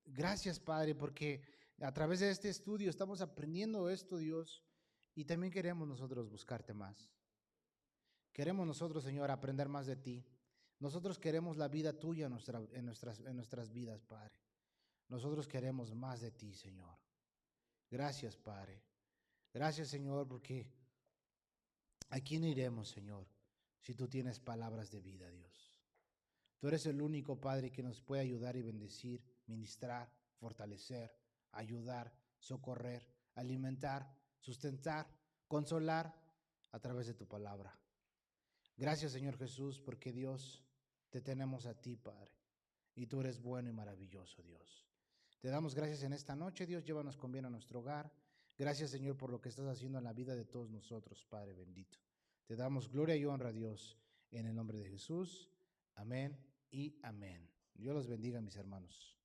Gracias, Padre, porque a través de este estudio estamos aprendiendo esto, Dios, y también queremos nosotros buscarte más. Queremos nosotros, Señor, aprender más de ti. Nosotros queremos la vida tuya en nuestras vidas, Padre. Nosotros queremos más de ti, Señor. Gracias, Padre. Gracias, Señor, porque ¿a quién iremos, Señor, si tú tienes palabras de vida, Dios? Tú eres el único, Padre, que nos puede ayudar y bendecir, ministrar, fortalecer, ayudar, socorrer, alimentar, sustentar, consolar a través de tu palabra. Gracias, Señor Jesús, porque Dios, te tenemos a ti, Padre, y tú eres bueno y maravilloso, Dios. Te damos gracias en esta noche, Dios, llévanos con bien a nuestro hogar. Gracias, Señor, por lo que estás haciendo en la vida de todos nosotros, Padre bendito. Te damos gloria y honra, Dios, en el nombre de Jesús. Amén y amén. Dios los bendiga, mis hermanos.